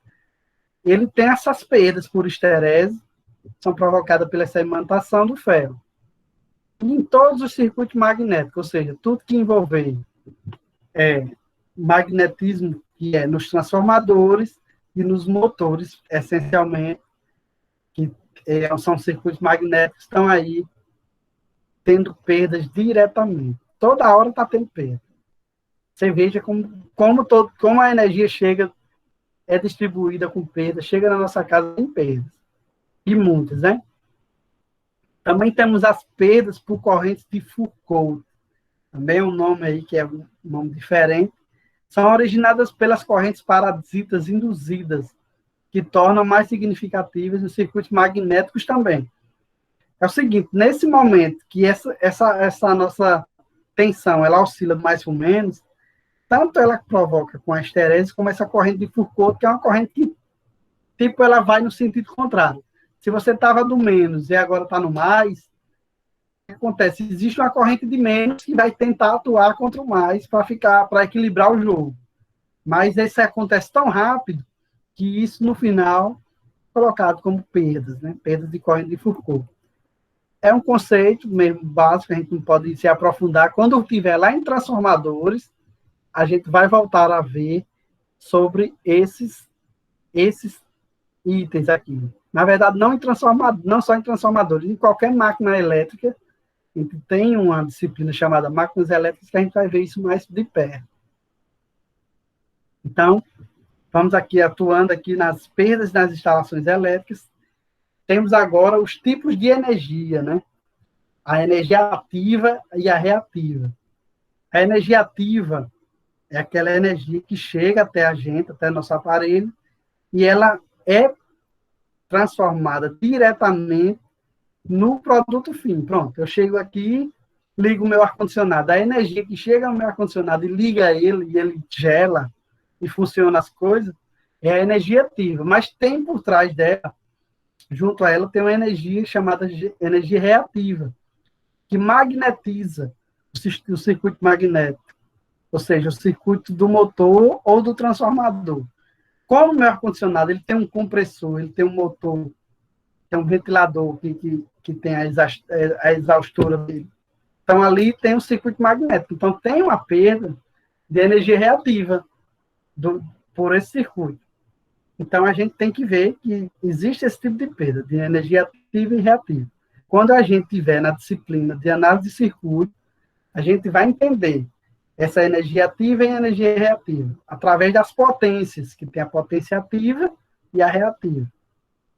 ele tem essas perdas por esterese, são provocadas pela essa imantação do ferro. E em todos os circuitos magnéticos, ou seja, tudo que envolver magnetismo, que é nos transformadores e nos motores, essencialmente, que são circuitos magnéticos que estão aí tendo perdas diretamente. Toda hora está tendo perda. Você veja como a energia chega, é distribuída com perdas, chega na nossa casa em perdas. E muitas, né? Também temos as perdas por correntes de Foucault. Também é um nome aí que é um nome diferente. São originadas pelas correntes parasitas induzidas, que tornam mais significativas os circuitos magnéticos também. É o seguinte, nesse momento que essa nossa tensão, ela oscila mais ou menos, tanto ela provoca com a esterese, como essa corrente de Foucault, que é uma corrente que, tipo, ela vai no sentido contrário. Se você estava no menos e agora está no mais, o que acontece? Existe uma corrente de menos que vai tentar atuar contra o mais para equilibrar o jogo. Mas isso acontece tão rápido que isso, no final, é colocado como perdas, né? Perdas de corrente de Foucault. É um conceito mesmo básico, a gente não pode se aprofundar. Quando estiver lá em transformadores, a gente vai voltar a ver sobre esses itens aqui. Na verdade, não só em transformadores, em qualquer máquina elétrica, a gente tem uma disciplina chamada máquinas elétricas que a gente vai ver isso mais de perto. Então, vamos aqui atuando aqui nas perdas nas instalações elétricas. Temos agora os tipos de energia, né? A energia ativa e a reativa. A energia ativa é aquela energia que chega até a gente, até nosso aparelho, e ela é transformada diretamente no produto fim. Pronto, eu chego aqui, ligo o meu ar-condicionado. A energia que chega ao meu ar-condicionado e liga ele, e ele gela, e funciona as coisas, é a energia ativa. Mas tem por trás dela, junto a ela, tem uma energia chamada de energia reativa, que magnetiza o circuito magnético, ou seja, o circuito do motor ou do transformador. Como o meu ar-condicionado ele tem um compressor, ele tem um motor, tem um ventilador que tem a exaustura dele. Então, ali tem um circuito magnético. Então, tem uma perda de energia reativa por esse circuito. Então, a gente tem que ver que existe esse tipo de perda, de energia ativa e reativa. Quando a gente tiver na disciplina de análise de circuito, a gente vai entender essa energia ativa e energia reativa, através das potências, que tem a potência ativa e a reativa.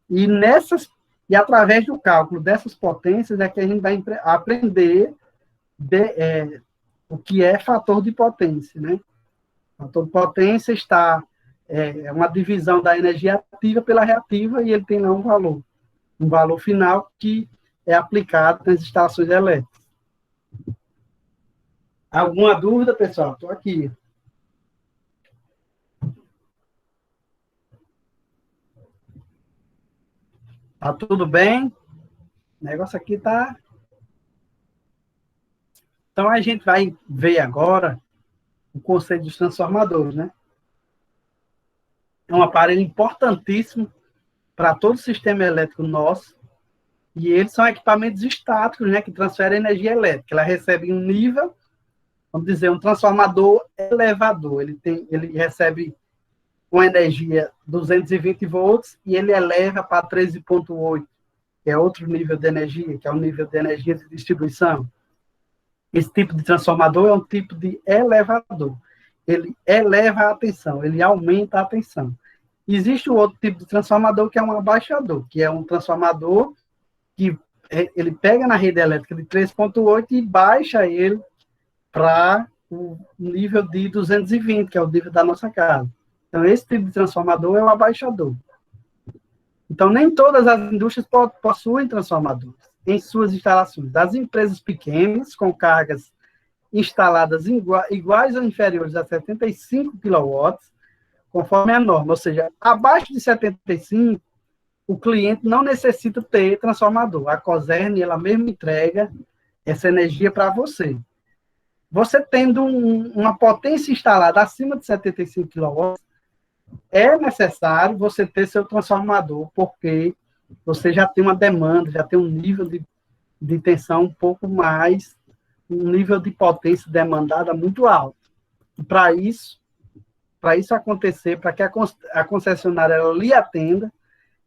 E através do cálculo dessas potências é que a gente vai aprender o que é fator de potência, né? O fator de potência é uma divisão da energia ativa pela reativa e ele tem lá um valor final que é aplicado nas instalações elétricas. Alguma dúvida, pessoal? Estou aqui. Tá tudo bem? O negócio aqui tá... Então, a gente vai ver agora o conceito dos transformadores, né? É um aparelho importantíssimo para todo o sistema elétrico nosso. E eles são equipamentos estáticos, né, que transferem energia elétrica. Ela recebe um nível, vamos dizer, um transformador elevador. Ele recebe uma energia 220 volts e ele eleva para 13,8, que é outro nível de energia, que é o nível de energia de distribuição. Esse tipo de transformador é um tipo de elevador. Ele eleva a tensão, ele aumenta a tensão. Existe o outro tipo de transformador, que é um abaixador, que é um transformador que ele pega na rede elétrica de 3,8 e baixa ele para o nível de 220, que é o nível da nossa casa. Então, esse tipo de transformador é o abaixador. Então, nem todas as indústrias possuem transformadores em suas instalações. As empresas pequenas, com cargas instaladas iguais ou inferiores a 75 kW, conforme a norma, ou seja, abaixo de 75, o cliente não necessita ter transformador. A Cosern, ela mesma entrega essa energia para você. Você tendo uma potência instalada acima de 75 kW, é necessário você ter seu transformador, porque você já tem uma demanda, já tem um nível de tensão um pouco mais, um nível de potência demandada muito alto. E para isso acontecer, para que a concessionária ela lhe atenda,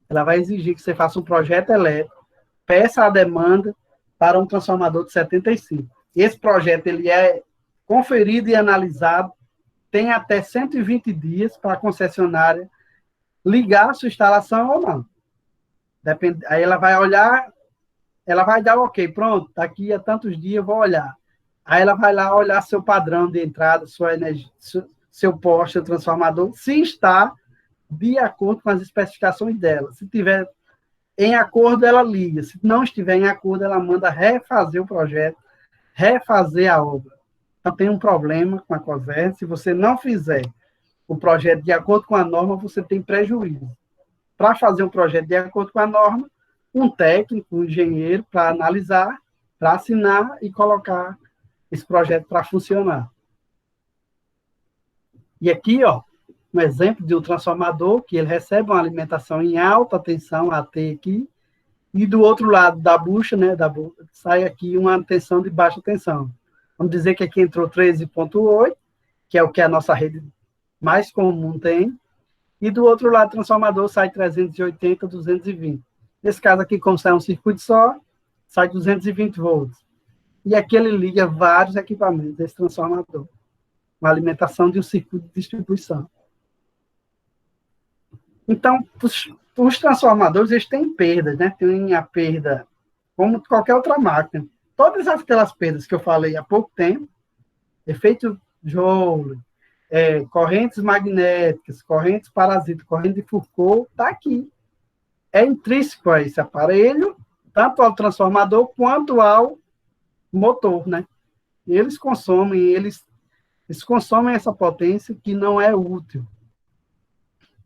ela vai exigir que você faça um projeto elétrico, peça a demanda para um transformador de 75. Esse projeto ele é conferido e analisado, tem até 120 dias para a concessionária ligar a sua instalação ou não. Depende, aí ela vai olhar, ela vai dar ok, pronto, daqui a tantos dias eu vou olhar. Aí ela vai lá olhar seu padrão de entrada, sua energia, seu poste, seu transformador, se está de acordo com as especificações dela. Se tiver em acordo, ela liga. Se não estiver em acordo, ela manda refazer o projeto, refazer a obra. Então, tem um problema com a Cosern. Se você não fizer o projeto de acordo com a norma, você tem prejuízo. Para fazer um projeto de acordo com a norma, um técnico, um engenheiro, para analisar, para assinar e colocar esse projeto para funcionar. E aqui, ó, um exemplo de um transformador que ele recebe uma alimentação em alta tensão, AT aqui, e do outro lado da bucha, né, sai aqui uma tensão de baixa tensão. Vamos dizer que aqui entrou 13,8, que é o que a nossa rede mais comum tem, e do outro lado do transformador sai 380, 220. Nesse caso aqui, como sai um circuito só, sai 220 volts. E aqui ele liga vários equipamentos desse transformador, uma alimentação de um circuito de distribuição. Então, os transformadores, eles têm perdas, né? Tem a perda, como qualquer outra máquina. Todas aquelas perdas que eu falei há pouco tempo, efeito Joule, correntes magnéticas, correntes parasitas, corrente de Foucault, está aqui. É intrínseco a esse aparelho, tanto ao transformador quanto ao motor, né? Eles consomem essa potência que não é útil.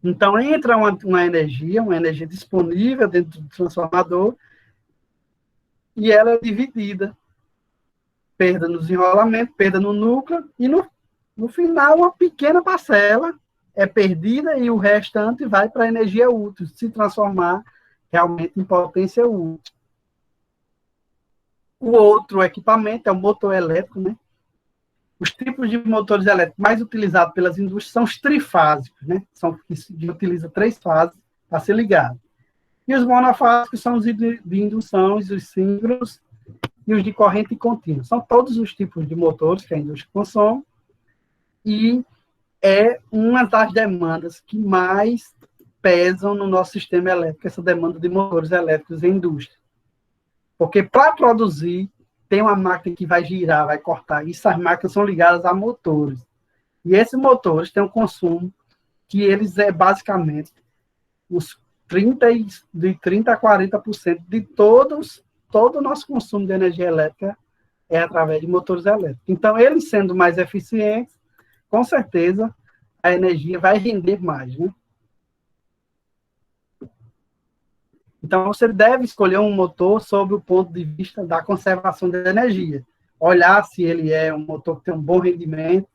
Então, entra uma energia disponível dentro do transformador, e ela é dividida. Perda no desenrolamento, perda no núcleo, e no final, uma pequena parcela é perdida e o restante vai para a energia útil, se transformar realmente em potência útil. O outro equipamento é o motor elétrico, né? Os tipos de motores elétricos mais utilizados pelas indústrias são os trifásicos, né? Que utilizam 3 fases para ser ligado. E os monofásicos são os de indução, os síncronos e os de corrente contínua. São todos os tipos de motores que a indústria consome, e é uma das demandas que mais pesam no nosso sistema elétrico, essa demanda de motores elétricos em indústria. Porque para produzir, tem uma máquina que vai girar, vai cortar, e essas máquinas são ligadas a motores. E esses motores têm um consumo que eles basicamente de 30% a 40% de todo o nosso consumo de energia elétrica é através de motores elétricos. Então, eles sendo mais eficientes, com certeza, a energia vai render mais, né? Então, você deve escolher um motor sob o ponto de vista da conservação da energia. Olhar se ele é um motor que tem um bom rendimento.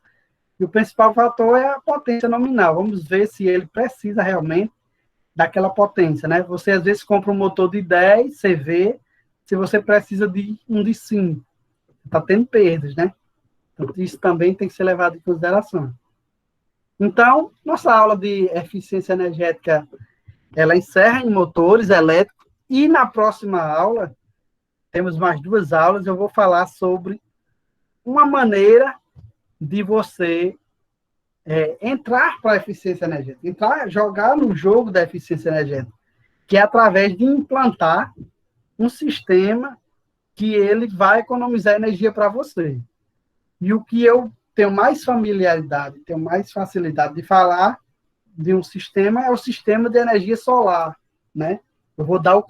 E o principal fator é a potência nominal. Vamos ver se ele precisa realmente daquela potência, né? Você às vezes compra um motor de 10 CV, se você precisa de um de 5. Está tendo perdas, né? Então, isso também tem que ser levado em consideração. Então, nossa aula de eficiência energética, ela encerra em motores elétricos, e na próxima aula, temos mais 2 aulas, eu vou falar sobre uma maneira de você entrar para a eficiência energética, jogar no jogo da eficiência energética, que é através de implantar um sistema que ele vai economizar energia para você. E o que eu tenho mais familiaridade, tenho mais facilidade de falar de um sistema é o sistema de energia solar, né? Eu vou dar os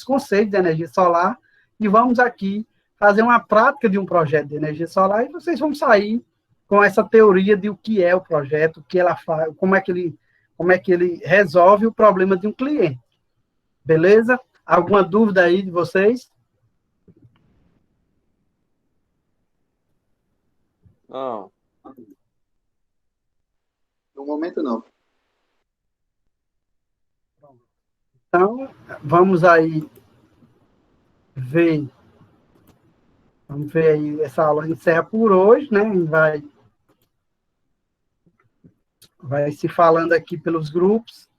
conceitos de energia solar e vamos aqui fazer uma prática de um projeto de energia solar e vocês vão sair com essa teoria de o que é o projeto, o que ela faz, como é que ele resolve o problema de um cliente. Beleza? Alguma dúvida aí de vocês? Não. No momento, não. Então, vamos aí ver. Vamos ver aí, essa aula encerra por hoje, né? Vai se falando aqui pelos grupos.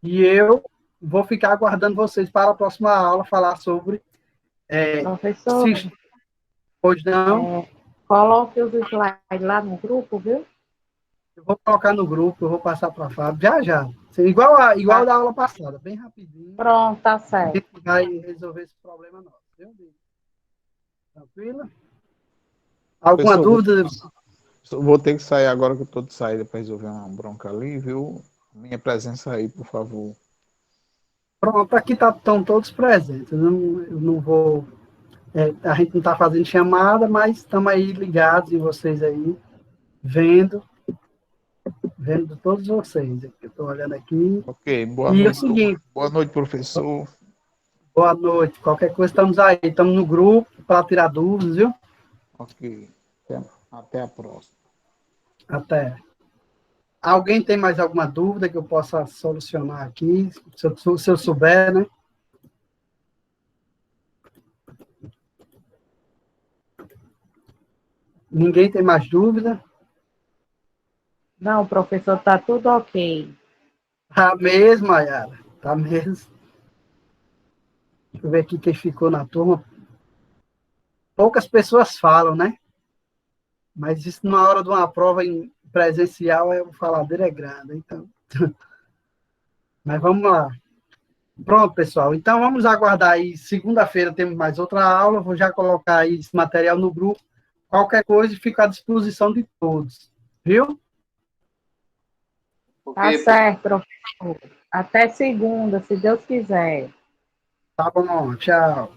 E eu vou ficar aguardando vocês para a próxima aula, falar sobre... Professor, Hoje não, coloque os slides lá no grupo, viu? eu vou colocar no grupo, eu vou passar para a Fábio, já. Igual da aula passada, bem rapidinho. Pronto, tá A certo. gente vai resolver esse problema nosso, viu? Tranquilo? Alguma dúvida? Vou ter que sair agora que eu estou de saída para resolver uma bronca ali, viu? Minha presença aí, por favor. Pronto, aqui estão todos presentes. Eu não vou... a gente não está fazendo chamada, mas estamos aí ligados em vocês aí, vendo todos vocês. Eu estou olhando aqui. Ok, boa E noite. é o seguinte, Boa noite, professor. boa noite. Qualquer coisa, estamos aí. Estamos no grupo para tirar dúvidas, viu? Ok. Até a próxima. Até. Alguém tem mais alguma dúvida que eu possa solucionar aqui? Se eu souber, né? Ninguém tem mais dúvida? Não, professor, tá tudo ok. Tá mesmo, Mayara. Tá mesmo. Deixa eu ver aqui quem ficou na turma. Poucas pessoas falam, né? Mas isso na hora de uma prova em presencial, a faladeira é grande. Então. Mas vamos lá. Pronto, pessoal. Então, vamos aguardar aí. Segunda-feira temos mais outra aula. Vou já colocar aí esse material no grupo. Qualquer coisa, fica à disposição de todos. Viu? Tá certo, professor. Até segunda, se Deus quiser. Tá bom. Tchau.